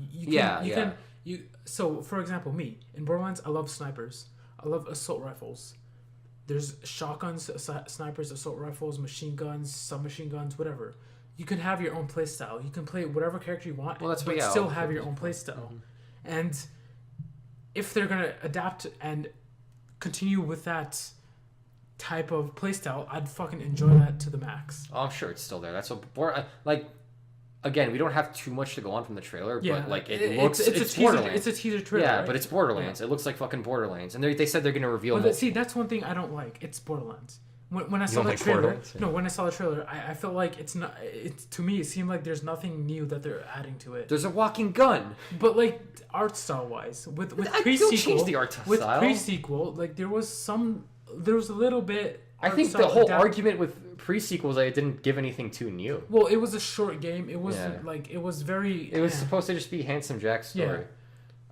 So, for example, me in Borderlands, I love snipers. I love assault rifles. There's shotguns, snipers, assault rifles, machine guns, submachine guns, whatever. You can have your own playstyle. You can play whatever character you want, but still have your own playstyle. Mm-hmm. And if they're gonna adapt and continue with that type of playstyle, I'd fucking enjoy that to the max. Oh, I'm sure it's still there. That's what again, we don't have too much to go on from the trailer, but like it looks it's Borderlands. It's a teaser trailer. Yeah, right? but it's Borderlands. It looks like fucking Borderlands, and they said they're gonna reveal. But see, that's one thing I don't like. It's Borderlands. When I saw the trailer, when I saw the trailer, I felt like it's not. It's to me, it seemed like there's nothing new that they're adding to it. There's a walking gun, but like art style wise, with pre-sequel, change the art style. With pre-sequel, like there was a little bit. I think the whole argument with pre-sequel was that it didn't give anything too new. Well, it was a short game. It was like it was very. It was supposed to just be Handsome Jack's story.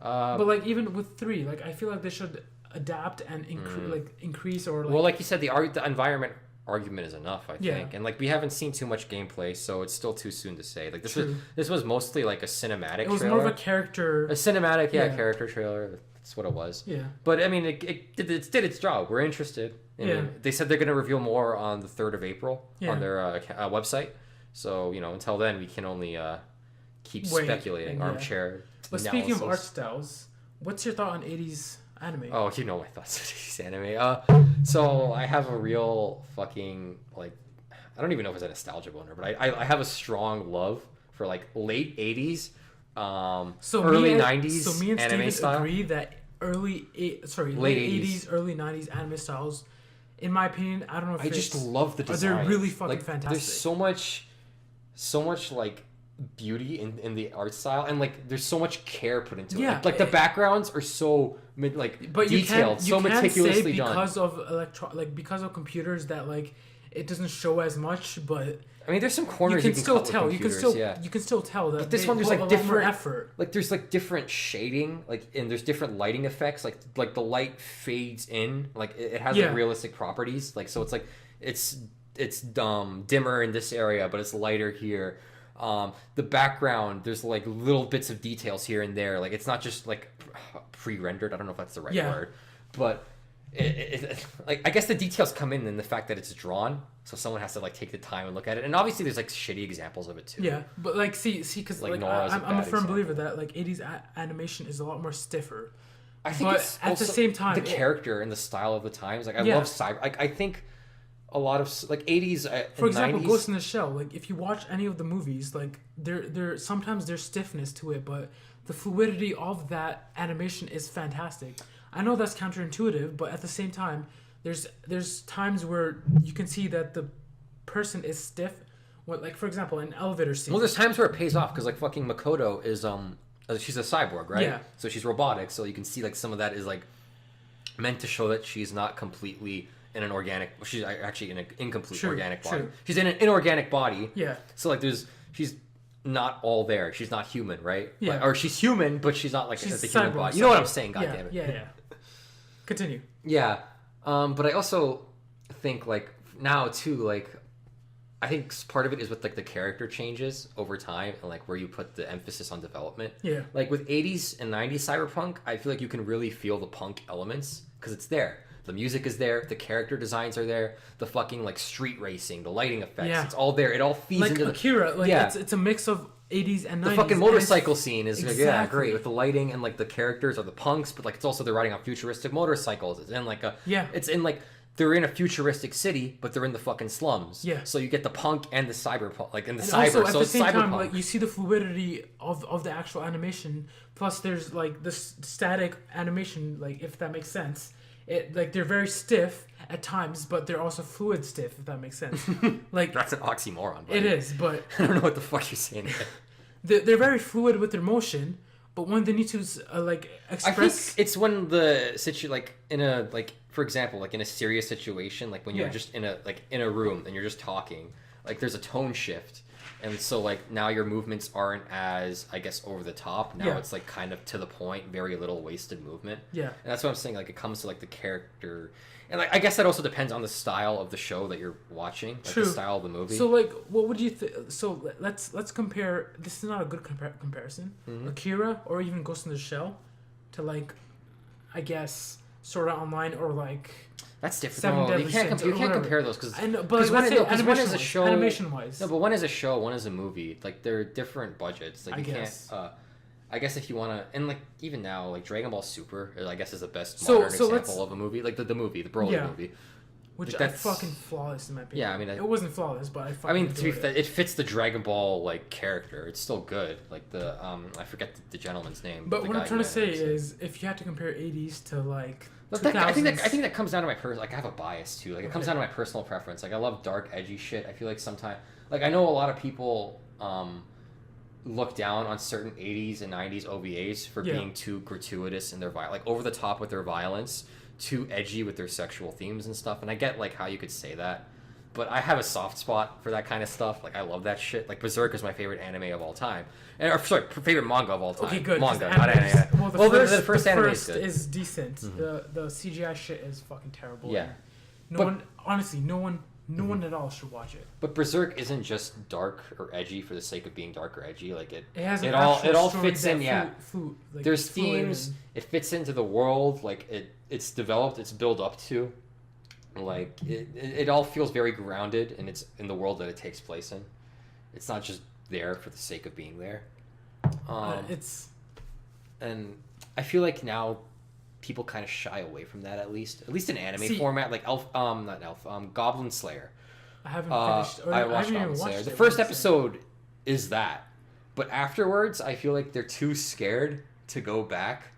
Yeah. But like even with 3, like I feel like they should adapt and increase or like. Well, like you said, the environment argument is enough, I think, and like we haven't seen too much gameplay, so it's still too soon to say. Like this was mostly like a cinematic. It was trailer. More of a cinematic, character trailer. That's what it was. Yeah. But I mean, it did its job. We're interested. They said they're going to reveal more on the 3rd of April on their website. So until then, we can only keep speculating. Armchair. But analysis. Speaking of art styles, what's your thought on 80s anime? Oh, you know my thoughts on 80s anime. So I have a real fucking I don't even know if it's a nostalgia boner, but I have a strong love for like late 80s, early 90s so me and anime Steven style. Agree that late 80s, early 90s anime styles, in my opinion, I don't know if I just love the design. They're really fucking fantastic. There's so much like beauty in the art style, and like there's so much care put into it. Like the backgrounds are so detailed, so meticulously done. Because of computers that like it doesn't show as much, but I mean, there's some corners you can still tell. You can still tell that. But this one, there's like different effort. Like there's like different shading, and there's different lighting effects. Like the light fades in, like it has like realistic properties. Like so, it's like it's dimmer in this area, but it's lighter here. The background, there's like little bits of details here and there. Like it's not just like pre-rendered. I don't know if that's the right word, but. Like I guess the details come in the fact that it's drawn, so someone has to like take the time and look at it. And obviously, there's like shitty examples of it too. Yeah, but like see, because like I'm a firm believer that like 80s animation is a lot more stiffer. I think, but at the same time, the character and the style of the times. Like I love cyber. Like I think a lot of like 80s. For example, 90s, Ghost in the Shell. Like if you watch any of the movies, like there sometimes there's stiffness to it, but the fluidity of that animation is fantastic. I know that's counterintuitive, but at the same time, there's times where you can see that the person is stiff. Like for example, an elevator scene. Well, there's times where it pays off because like fucking Makoto is she's a cyborg, right? Yeah. So she's robotic, so you can see like some of that is like meant to show that she's not completely in an organic. She's actually in an incomplete organic body. True. She's in an inorganic body. Yeah. So like she's not all there. She's not human, right? Yeah. Or she's human, but she's not like a human body. You know what I'm saying? God damn it. Yeah. Continue. Yeah, but I also think like now too, like I think part of it is with like the character changes over time and like where you put the emphasis on development. Yeah. Like with 80s and 90s cyberpunk, I feel like you can really feel the punk elements because it's there. The music is there, the character designs are there, the fucking like street racing, the lighting effects, it's all there. It all feeds like into Akira, it's a mix of 80s and 90s. The fucking motorcycle scene is great with the lighting and like the characters are the punks, but like it's also they're riding on futuristic motorcycles. It's in like they're in a futuristic city, but they're in the fucking slums. Yeah. So you get the punk and the cyberpunk, like in the and cyber. Also, at so the same cyberpunk. time, like you see the fluidity of the actual animation. Plus, there's like the static animation, like if that makes sense. It like they're very stiff at times, but they're also fluid stiff, if that makes sense. Like that's an oxymoron. Buddy. It is, but I don't know what the fuck you're saying. They're very fluid with their motion, but when they need to like express, I think it's when the like in a like for example like in a serious situation, like when you're just in a room and you're just talking, like there's a tone shift. And so, like, now your movements aren't as, I guess, over the top. Now it's, like, kind of to the point, very little wasted movement. Yeah. And that's what I'm saying. Like, it comes to, like, the character. And, like, I guess that also depends on the style of the show that you're watching. Like, True. the style of the movie. So, like, what would you think? So, let's compare. This is not a good comparison. Mm-hmm. Akira or even Ghost in the Shell to, like, I guess, Sword Art Online or, like... That's different. No, you can't compare those because one is a show. Animation wise, no, but one is a show, one is a movie. Like they're different budgets. Like you can't. I guess if you want to, and like even now, like Dragon Ball Super, I guess is the best modern example of a movie, like the movie, the Broly movie, which like, that's fucking flawless in my opinion. Yeah, I mean, it wasn't flawless, but I mean, it fits the Dragon Ball like character. It's still good. Like the I forget the gentleman's name. But what I'm trying to say is, if you had to compare 80s to like. I think that comes down to my like I have a bias too. Like it comes down to my personal preference. Like I love dark, edgy shit. I feel like sometimes, like I know a lot of people look down on certain 80s and 90s OVAs for being too gratuitous in their like over the top with their violence, too edgy with their sexual themes and stuff. And I get like how you could say that, but I have a soft spot for that kind of stuff. Like I love that shit. Like Berserk is my favorite anime of all time. Favorite manga of all time. Okay, good. Manga, not anime. Well, the first anime is decent. Mm-hmm. The CGI shit is fucking terrible. Yeah. No one at all should watch it. But Berserk isn't just dark or edgy for the sake of being dark or edgy. Like it all fits in. There's themes. It fits into the world. Like it's developed. It's built up to. Like it all feels very grounded, and it's in the world that it takes place in. It's not just there for the sake of being there. And I feel like now people kind of shy away from that, at least in anime format, like Goblin Slayer. I haven't finished. I watched Goblin Slayer. The first episode is that, but afterwards, I feel like they're too scared to go back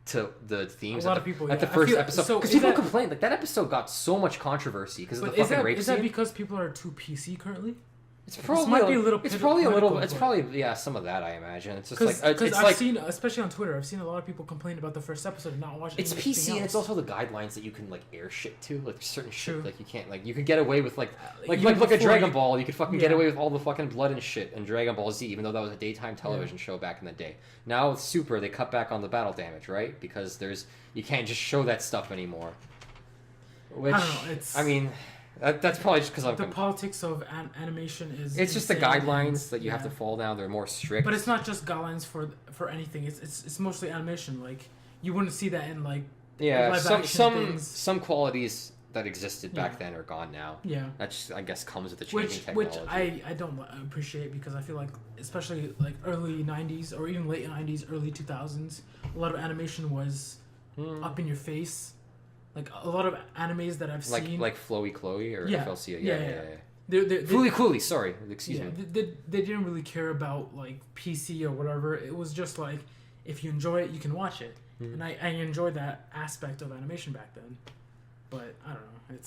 to the themes at the first episode, because people complain like that episode got so much controversy because of the fucking rape scene. Is that because people are too PC currently? It's probably some of that, I imagine. It's just like I've seen, especially on Twitter, I've seen a lot of people complain about the first episode and not watching. It's PC, and it's also the guidelines that you can like air shit to, like certain shit. Like you can't, like you can get away with like look at Dragon Ball. You could fucking get away with all the fucking blood and shit in Dragon Ball Z, even though that was a daytime television show back in the day. Now with Super, they cut back on the battle damage, right? Because you can't just show that stuff anymore. Which I mean. That's probably just because the politics of animation is. It's just the guidelines that you have to follow down. They're more strict. But it's not just guidelines for anything. It's mostly animation. Like you wouldn't see that in like some qualities that existed back then are gone now. Yeah, that just I guess comes with the changing technology. Which I don't appreciate, because I feel like especially like early 90s or even late 90s, early 2000s, a lot of animation was up in your face. Like a lot of animes that I've seen, like Flowy Chloe or FLC, They Fooly Cooley, sorry, excuse me. They didn't really care about like PC or whatever. It was just like if you enjoy it, you can watch it, and I enjoyed that aspect of animation back then. But I don't know,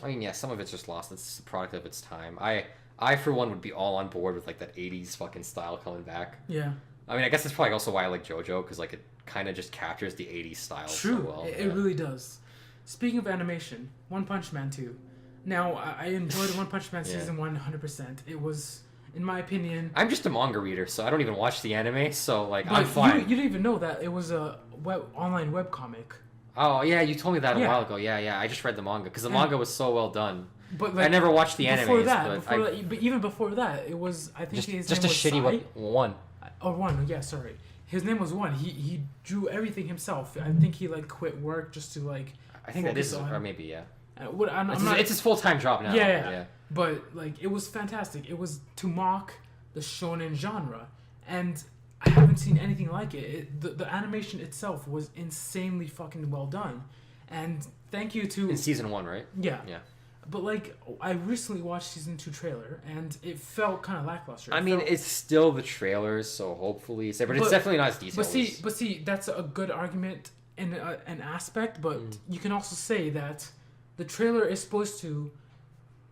I mean, some of it's just lost. It's the product of its time. I for one would be all on board with like that 80s fucking style coming back. Yeah. I mean, I guess that's probably also why I like JoJo, because like it kind of just captures the 80s style so well. It really does. Speaking of animation, One Punch Man 2. Now, I enjoyed One Punch Man Season 1 100%. It was, in my opinion... I'm just a manga reader, so I don't even watch the anime, so like I'm fine. You didn't even know that it was a online webcomic. Oh, yeah, you told me that a while ago. Yeah, I just read the manga, because the manga was so well done. But like, I never watched the anime. But even before that, it was... I think his name was a shitty one. Oh, one, yeah, sorry. His name was One. He drew everything himself. I think he like quit work just to like... I think that is, or maybe, yeah. It's his full-time job now. Yeah. But, like, it was fantastic. It was to mock the shonen genre. And I haven't seen anything like it. The animation itself was insanely fucking well done. And thank you to... In Season 1, right? Yeah. But, like, I recently watched Season 2 trailer, and it felt kind of lackluster. It's still the trailers, so hopefully... But it's definitely not as detailed. But see, that's a good argument in an aspect, but you can also say that the trailer is supposed to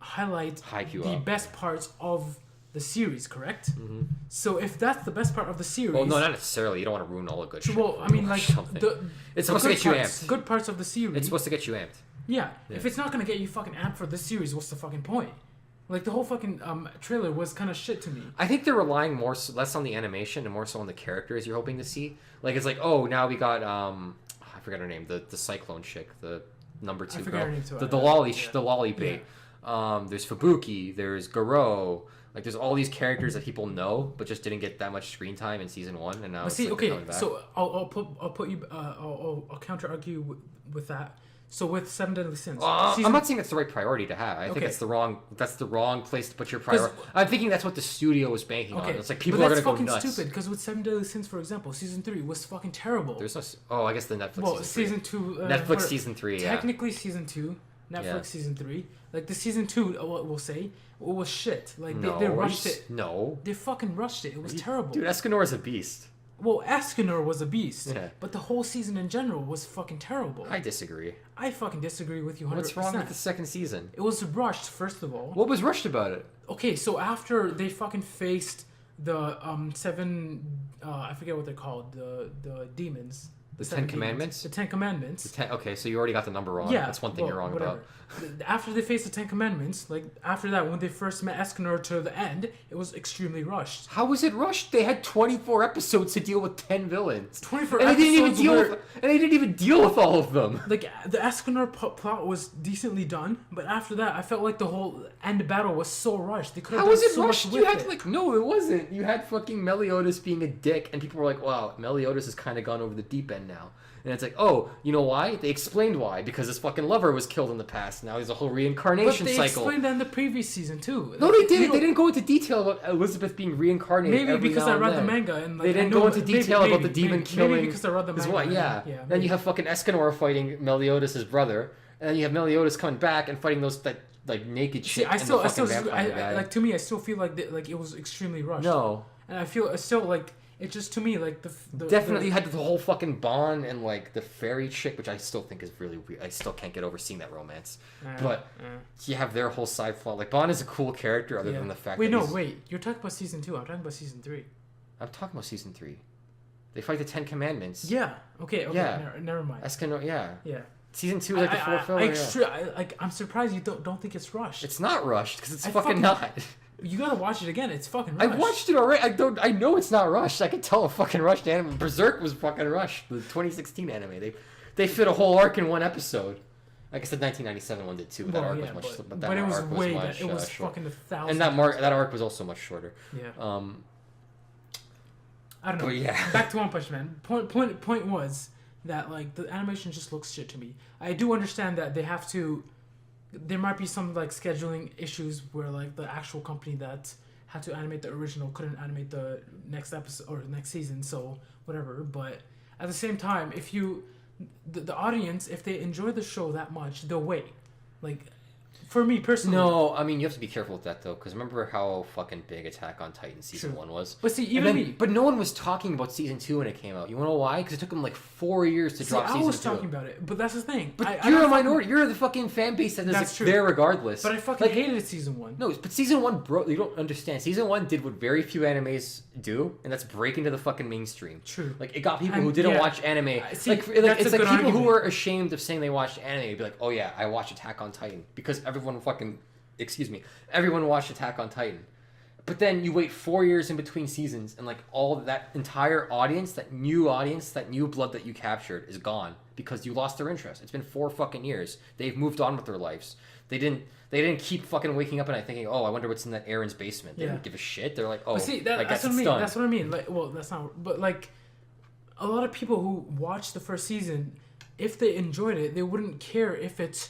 highlight the best parts of the series, correct? Mm-hmm. So if that's the best part of the series... Well, no, not necessarily. You don't want to ruin all the good shit. Well, I mean, like, it's supposed to get you amped. Good parts of the series... It's supposed to get you amped. Yeah. If it's not going to get you fucking amped for this series, what's the fucking point? Like, the whole fucking trailer was kind of shit to me. I think they're relying less on the animation and more so on the characters you're hoping to see. Like, it's like, oh, now we got... I forgot her name. The cyclone chick, the number 2 girl, the lolly bait. Yeah. There's Fubuki. There's Garo. Like there's all these characters that people know, but just didn't get that much screen time in Season 1, and now. So I'll counter argue with that. So with Seven Deadly Sins, I'm not saying that's the right priority to have. I think that's the wrong place to put your priority. I'm thinking that's what the studio was banking on. It's like people are gonna go nuts. That's fucking stupid. Because with Seven Deadly Sins, for example, season 3 was fucking terrible. There's no. Oh, I guess the Netflix. Well, season 2. Netflix season 3. Yeah. Technically season 2. Netflix season 3. Like the season 2, we'll say, it was shit. Like they rushed it. No. They fucking rushed it. It was terrible. Dude, Escanor's a beast. Well, Escanor was a beast, but the whole season in general was fucking terrible. I disagree. I fucking disagree with you 100%. What's wrong with the second season? It was rushed, first of all. What was rushed about it? Okay, so after they fucking faced the seven, I forget what they're called, the demons. The Ten Commandments? The Ten Commandments. Okay, so you already got the number wrong. Yeah. That's one thing you're wrong about. After they faced the Ten Commandments, like, after that, when they first met Escanor to the end, it was extremely rushed. How was it rushed? They had 24 episodes to deal with 10 villains. 24 and episodes they didn't even deal with all of them. Like, the Escanor plot was decently done, but after that, I felt like the whole end battle was so rushed. They could have done so much with it. You had like, no, it wasn't. You had fucking Meliodas being a dick, and people were like, wow, Meliodas has kind of gone over the deep end now. And it's like, oh, you know why? They explained why. Because his fucking lover was killed in the past. Now he's a whole reincarnation cycle. But they explained that in the previous season, too. No, they didn't. They didn't go into detail about Elizabeth being reincarnated. Maybe because I read the manga. And like, they didn't go into detail about the demon killing. Maybe because I read the manga. Yeah. Then you have fucking Escanor fighting Meliodas' brother. And then you have Meliodas coming back and fighting those like naked shit. I still like, to me, I still feel like it was extremely rushed. No. And I feel still like... It's just, to me, like, definitely had the whole fucking Bond and, like, the fairy chick, which I still think is really weird. I still can't get over seeing that romance. But you have their whole side plot. Like, Bond is a cool character other than the fact that You're talking about season 2. I'm talking about season 3. I'm talking about season 3. They fight the Ten Commandments. Yeah. Okay. Yeah. Never mind. Escanor, yeah. Yeah. Season 2 is like the fourth film. I'm surprised you don't think it's rushed. It's not rushed, because it's fucking not. You gotta watch it again. It's fucking rushed. I watched it already. I know it's not rushed. I can tell a fucking rushed anime. Berserk was fucking rushed. The 2016 anime. They fit a whole arc in one episode. Like I said, 1997 one did too. But that arc was much. But it was way. It was fucking 1,000. And that arc was also much shorter. Yeah. I don't know. But yeah. Back to One Punch Man. Point was that like the animation just looks shit to me. I do understand that they have to. There might be some like scheduling issues where like the actual company that had to animate the original couldn't animate the next episode or next season, so whatever. But at the same time, if you the audience, if they enjoy the show that much, they'll wait. Like for me personally. No, I mean you have to be careful with that though, because remember how fucking big Attack on Titan season 1 was. But see, but no one was talking about season 2 when it came out. You want to know why? Because it took them like 4 years to drop season 2. I was talking about it, but that's the thing. But you're a minority. You're the fucking fan base that's there regardless. But I fucking hated season 1. No, but season 1 broke. You don't understand. Season 1 did what very few animes do, and that's break into the fucking mainstream. True. Like it got people who didn't watch anime. It's like people who were ashamed of saying they watched anime be like, oh yeah, I watched Attack on Titan because everyone watched Attack on Titan. But then you wait 4 years in between seasons, and like all that entire audience, that new blood that you captured is gone because you lost their interest. It's been 4 fucking years. They've moved on with their lives. They didn't keep fucking waking up at night thinking, oh, I wonder what's in that Aaron's basement. They didn't give a shit. They're like, oh, but see, that's what I mean. Done. That's what I mean. Like, well, that's not. But like, a lot of people who watched the first season, if they enjoyed it, they wouldn't care if it's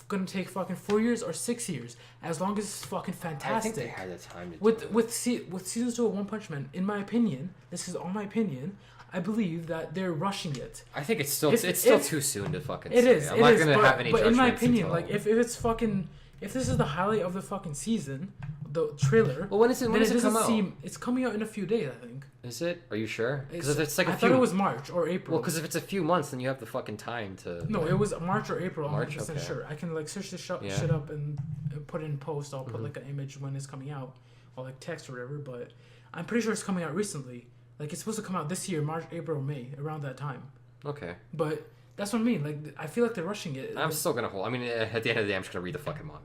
gonna take fucking 4 years or 6 years, as long as it's fucking fantastic. I think they had the time to with season 2 of One Punch Man. In my opinion, this is all my opinion. I believe that they're rushing it. I think it's still too soon to fucking. It is. I'm not gonna have any. But in my opinion, like if it's fucking, if this is the highlight of the fucking season, the trailer. Well, when is it? When does it come out? It's coming out in a few days, I think. Is it? Are you sure? Because if it's like I thought it was March or April. Well, because if it's a few months, then you have the fucking time to. No, it was March or April. I'm March, 100% okay. sure. I can like search this shit up and put it in post. I'll put like an image when it's coming out, or like text or whatever. But I'm pretty sure it's coming out recently. Like it's supposed to come out this year, March, April, May, around that time. Okay. But that's what I mean. Like I feel like they're rushing it. I'm still gonna hold. I mean, at the end of the day, I'm just gonna read the fucking manga.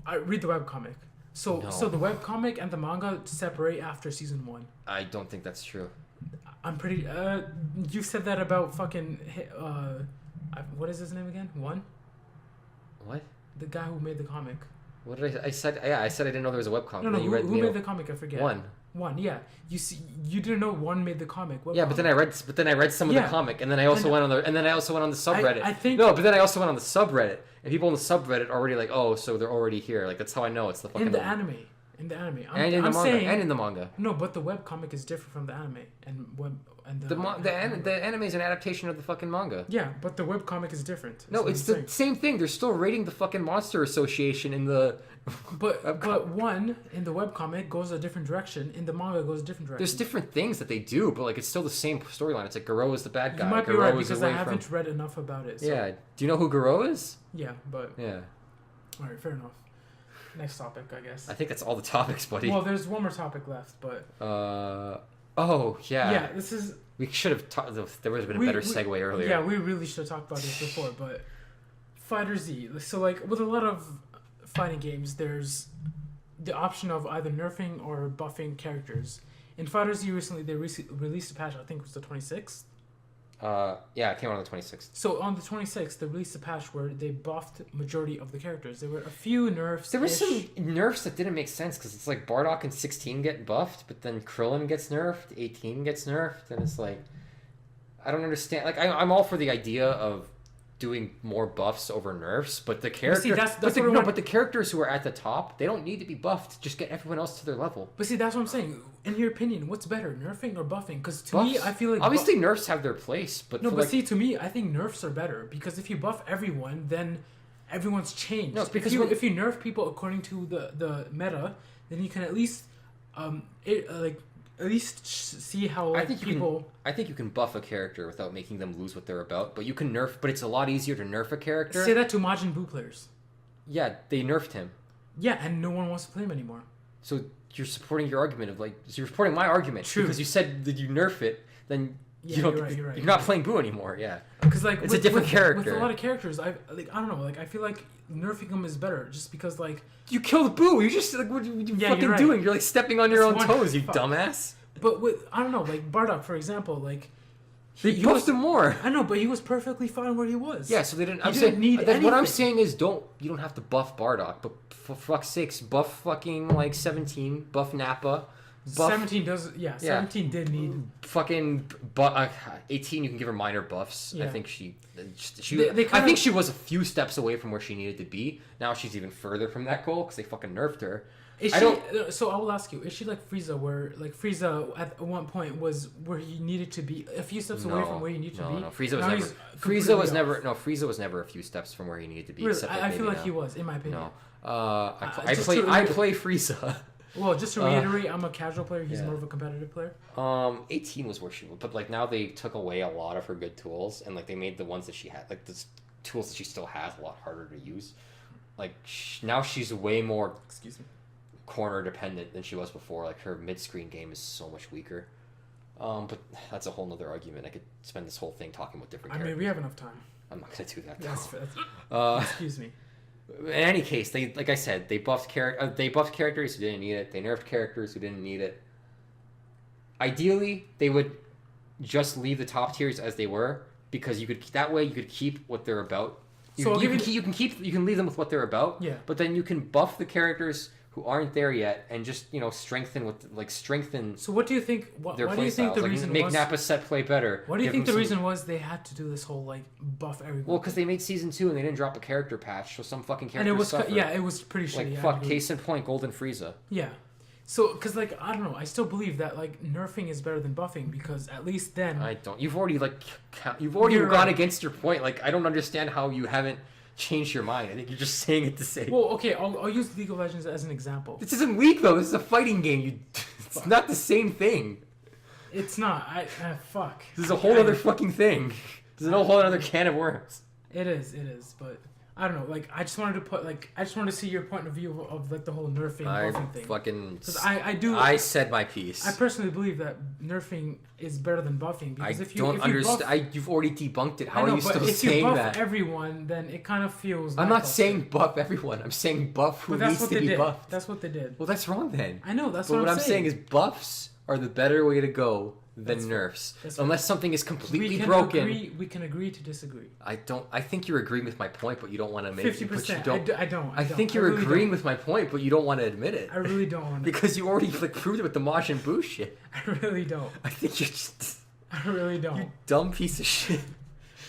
I read the webcomic. So the webcomic and the manga separate after season 1. I don't think that's true. I'm pretty. You said that about fucking. What is his name again? One. What? The guy who made the comic. What did I said? Yeah, I said I didn't know there was a webcomic. No. Who made the comic? I forget. One. 1, yeah. You see, you didn't know 1 made the comic. Yeah, but then I read some of the comic, and then I also went on the subreddit. I think no, but then I also went on the subreddit, and people on the subreddit are already like, oh, so they're already here. Like that's how I know it's the fucking in the anime. In the anime, and in the manga, and in the manga. No, but the webcomic is different from the anime, and the anime is an adaptation of the fucking manga. Yeah, but the webcomic is different. No, it's the same thing. They're still rating the fucking Monster Association in the. But one in the webcomic goes a different direction. In the manga goes a different direction. There's different things that they do, but like it's still the same storyline. It's like Garo is the bad guy. You might be Garo right because I haven't read enough about it. So. Yeah. Do you know who Garo is? Yeah, but yeah. All right, fair enough. Next topic, I guess. I think that's all the topics, buddy. Well, there's one more topic left, but. Oh yeah. Yeah, this is. We should have talked. There would have been a better segue earlier. Yeah, we really should have talked about this before, but Fighter Z. So like with a lot of fighting games, there's the option of either nerfing or buffing characters. In Fighter Z recently, they released a patch. I think it was the 26th. Yeah, it came out on the 26th. So on the 26th, they released a patch where they buffed majority of the characters. There were a few nerfs. There were some nerfs that didn't make sense because it's like Bardock and 16 get buffed, but then Krillin gets nerfed, 18 gets nerfed, and it's like I don't understand. Like I'm all for the idea of doing more buffs over nerfs, but the characters, but the characters who are at the top, they don't need to be buffed. Just get everyone else to their level. But see, that's what I'm saying. In your opinion, what's better, nerfing or buffing? Because to me, I feel like obviously nerfs have their place, but no. But see, to me, I think nerfs are better because if you buff everyone, then everyone's changed. No, because if you nerf people according to the meta, then you can at least see how I think you can buff a character without making them lose what they're about, but you can nerf. But it's a lot easier to nerf a character. Say that to Majin Buu players. Yeah, they nerfed him. Yeah, and no one wants to play him anymore. So you're supporting your argument of you're supporting my argument. True. Because you said that you nerf it, then you're not playing Boo anymore. Yeah. Because it's a different character. With a lot of characters, I don't know. Like I feel like nerfing them is better, just because like you killed Boo. You just like what are you fucking doing? You're like stepping on your own toes, you dumbass. But with I don't know, like Bardock for example, like they buffed him more. I know, but he was perfectly fine where he was. Yeah, so they didn't. What I'm saying is, you don't have to buff Bardock, but for fuck's sakes, buff fucking like 17, buff Nappa. 17 does, yeah. 17 did need fucking 18. You can give her minor buffs. Yeah. I think I think she was a few steps away from where she needed to be. Now she's even further from that goal because they fucking nerfed her. So I will ask you: is she like Frieza, where like Frieza at one point was where he needed to be a few steps away from where he needed to be? No, Frieza was never a few steps from where he needed to be. Really? I feel like he was, in my opinion. No, I play Frieza. Well, just to reiterate, I'm a casual player. He's more of a competitive player. 18 was where she was, but like now they took away a lot of her good tools, and like they made the ones that she had, like the tools that she still has, a lot harder to use. Like now she's way more. Excuse me. Corner dependent than she was before. Like her mid-screen game is so much weaker. But that's a whole nother argument. I could spend this whole thing talking about different characters. I mean, we have enough time. I'm not gonna do that. Excuse me. In any case, they buffed characters who didn't need it. They nerfed characters who didn't need it. Ideally, they would just leave the top tiers as they were, because you could keep what they're about. You can leave them with what they're about. Yeah. But then you can buff the characters who aren't there yet, and just strengthen. So what do you think? Why do you think the reason was make Nappa's set play better? What do you think the reason was they had to do this whole like buff everyone? Well, because they made season 2 and they didn't drop a character patch, so some fucking characters. And it was suffered. it was pretty shitty. Like case in point, Golden Frieza. Yeah. So, because like I don't know, I still believe that like nerfing is better than buffing, because at least then I don't. You've already gone against your point. Like I don't understand how you haven't changed your mind. I think you're just saying it to say. Well, okay, I'll use League of Legends as an example. This isn't League though. This is a fighting game. It's not the same thing. It's not. Fuck. This is a whole other fucking thing. This is a whole other can of worms. It is, but I don't know. Like I just wanted to see your point of view of like the whole nerfing buffing thing. Because I said my piece. I personally believe that nerfing is better than buffing, because you've already debunked it. How are you still saying that? If you buff everyone, then it kind of feels. I'm not saying buff everyone. I'm saying buff who needs to be buffed. That's what they did. Well, that's wrong then. I know. That's what I'm saying. What I'm saying is buffs are the better way to go than nerfs. That's Unless something is completely broken. We can agree to disagree. I think you're agreeing with my point, but you don't want to make 50%. I don't. I think you're agreeing with my point, but you don't want to admit it. I really don't want to. Because you already proved it with the Majin Buu shit. I really don't. I think you're just... I really don't. You dumb piece of shit.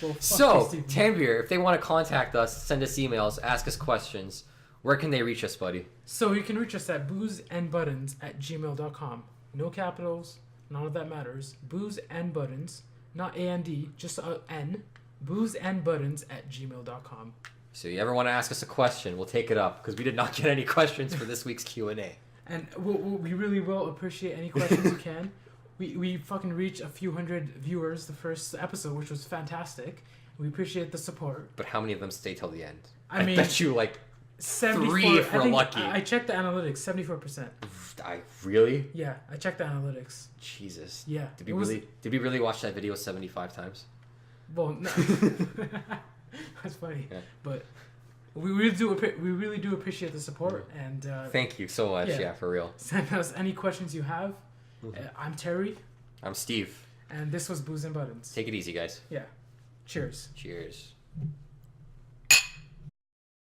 Well, so, Tanvir, if they want to contact us, send us emails, ask us questions, where can they reach us, buddy? So you can reach us at BoozeNButtons@gmail.com. No capitals, none of that matters. BoozeNButtons, not A-N-D, just N. BoozeNButtons@gmail.com. So you ever want to ask us a question, we'll take it up, because we did not get any questions for this week's Q&A. And we really will appreciate any questions you can. We fucking reached a few hundred viewers the first episode, which was fantastic. We appreciate the support. But how many of them stay till the end? I mean, bet you like 74, 3 if we're lucky. I checked the analytics, 74%. Really? Yeah, I checked the analytics. Jesus. Yeah. Did we really watch that video 75 times? Well, no. That's funny. Yeah. But we really do appreciate the support, and thank you so much. Yeah, for real. Send us any questions you have. I'm Terry. I'm Steve. And this was Booze and Buttons. Take it easy, guys. Yeah. Cheers. Cheers.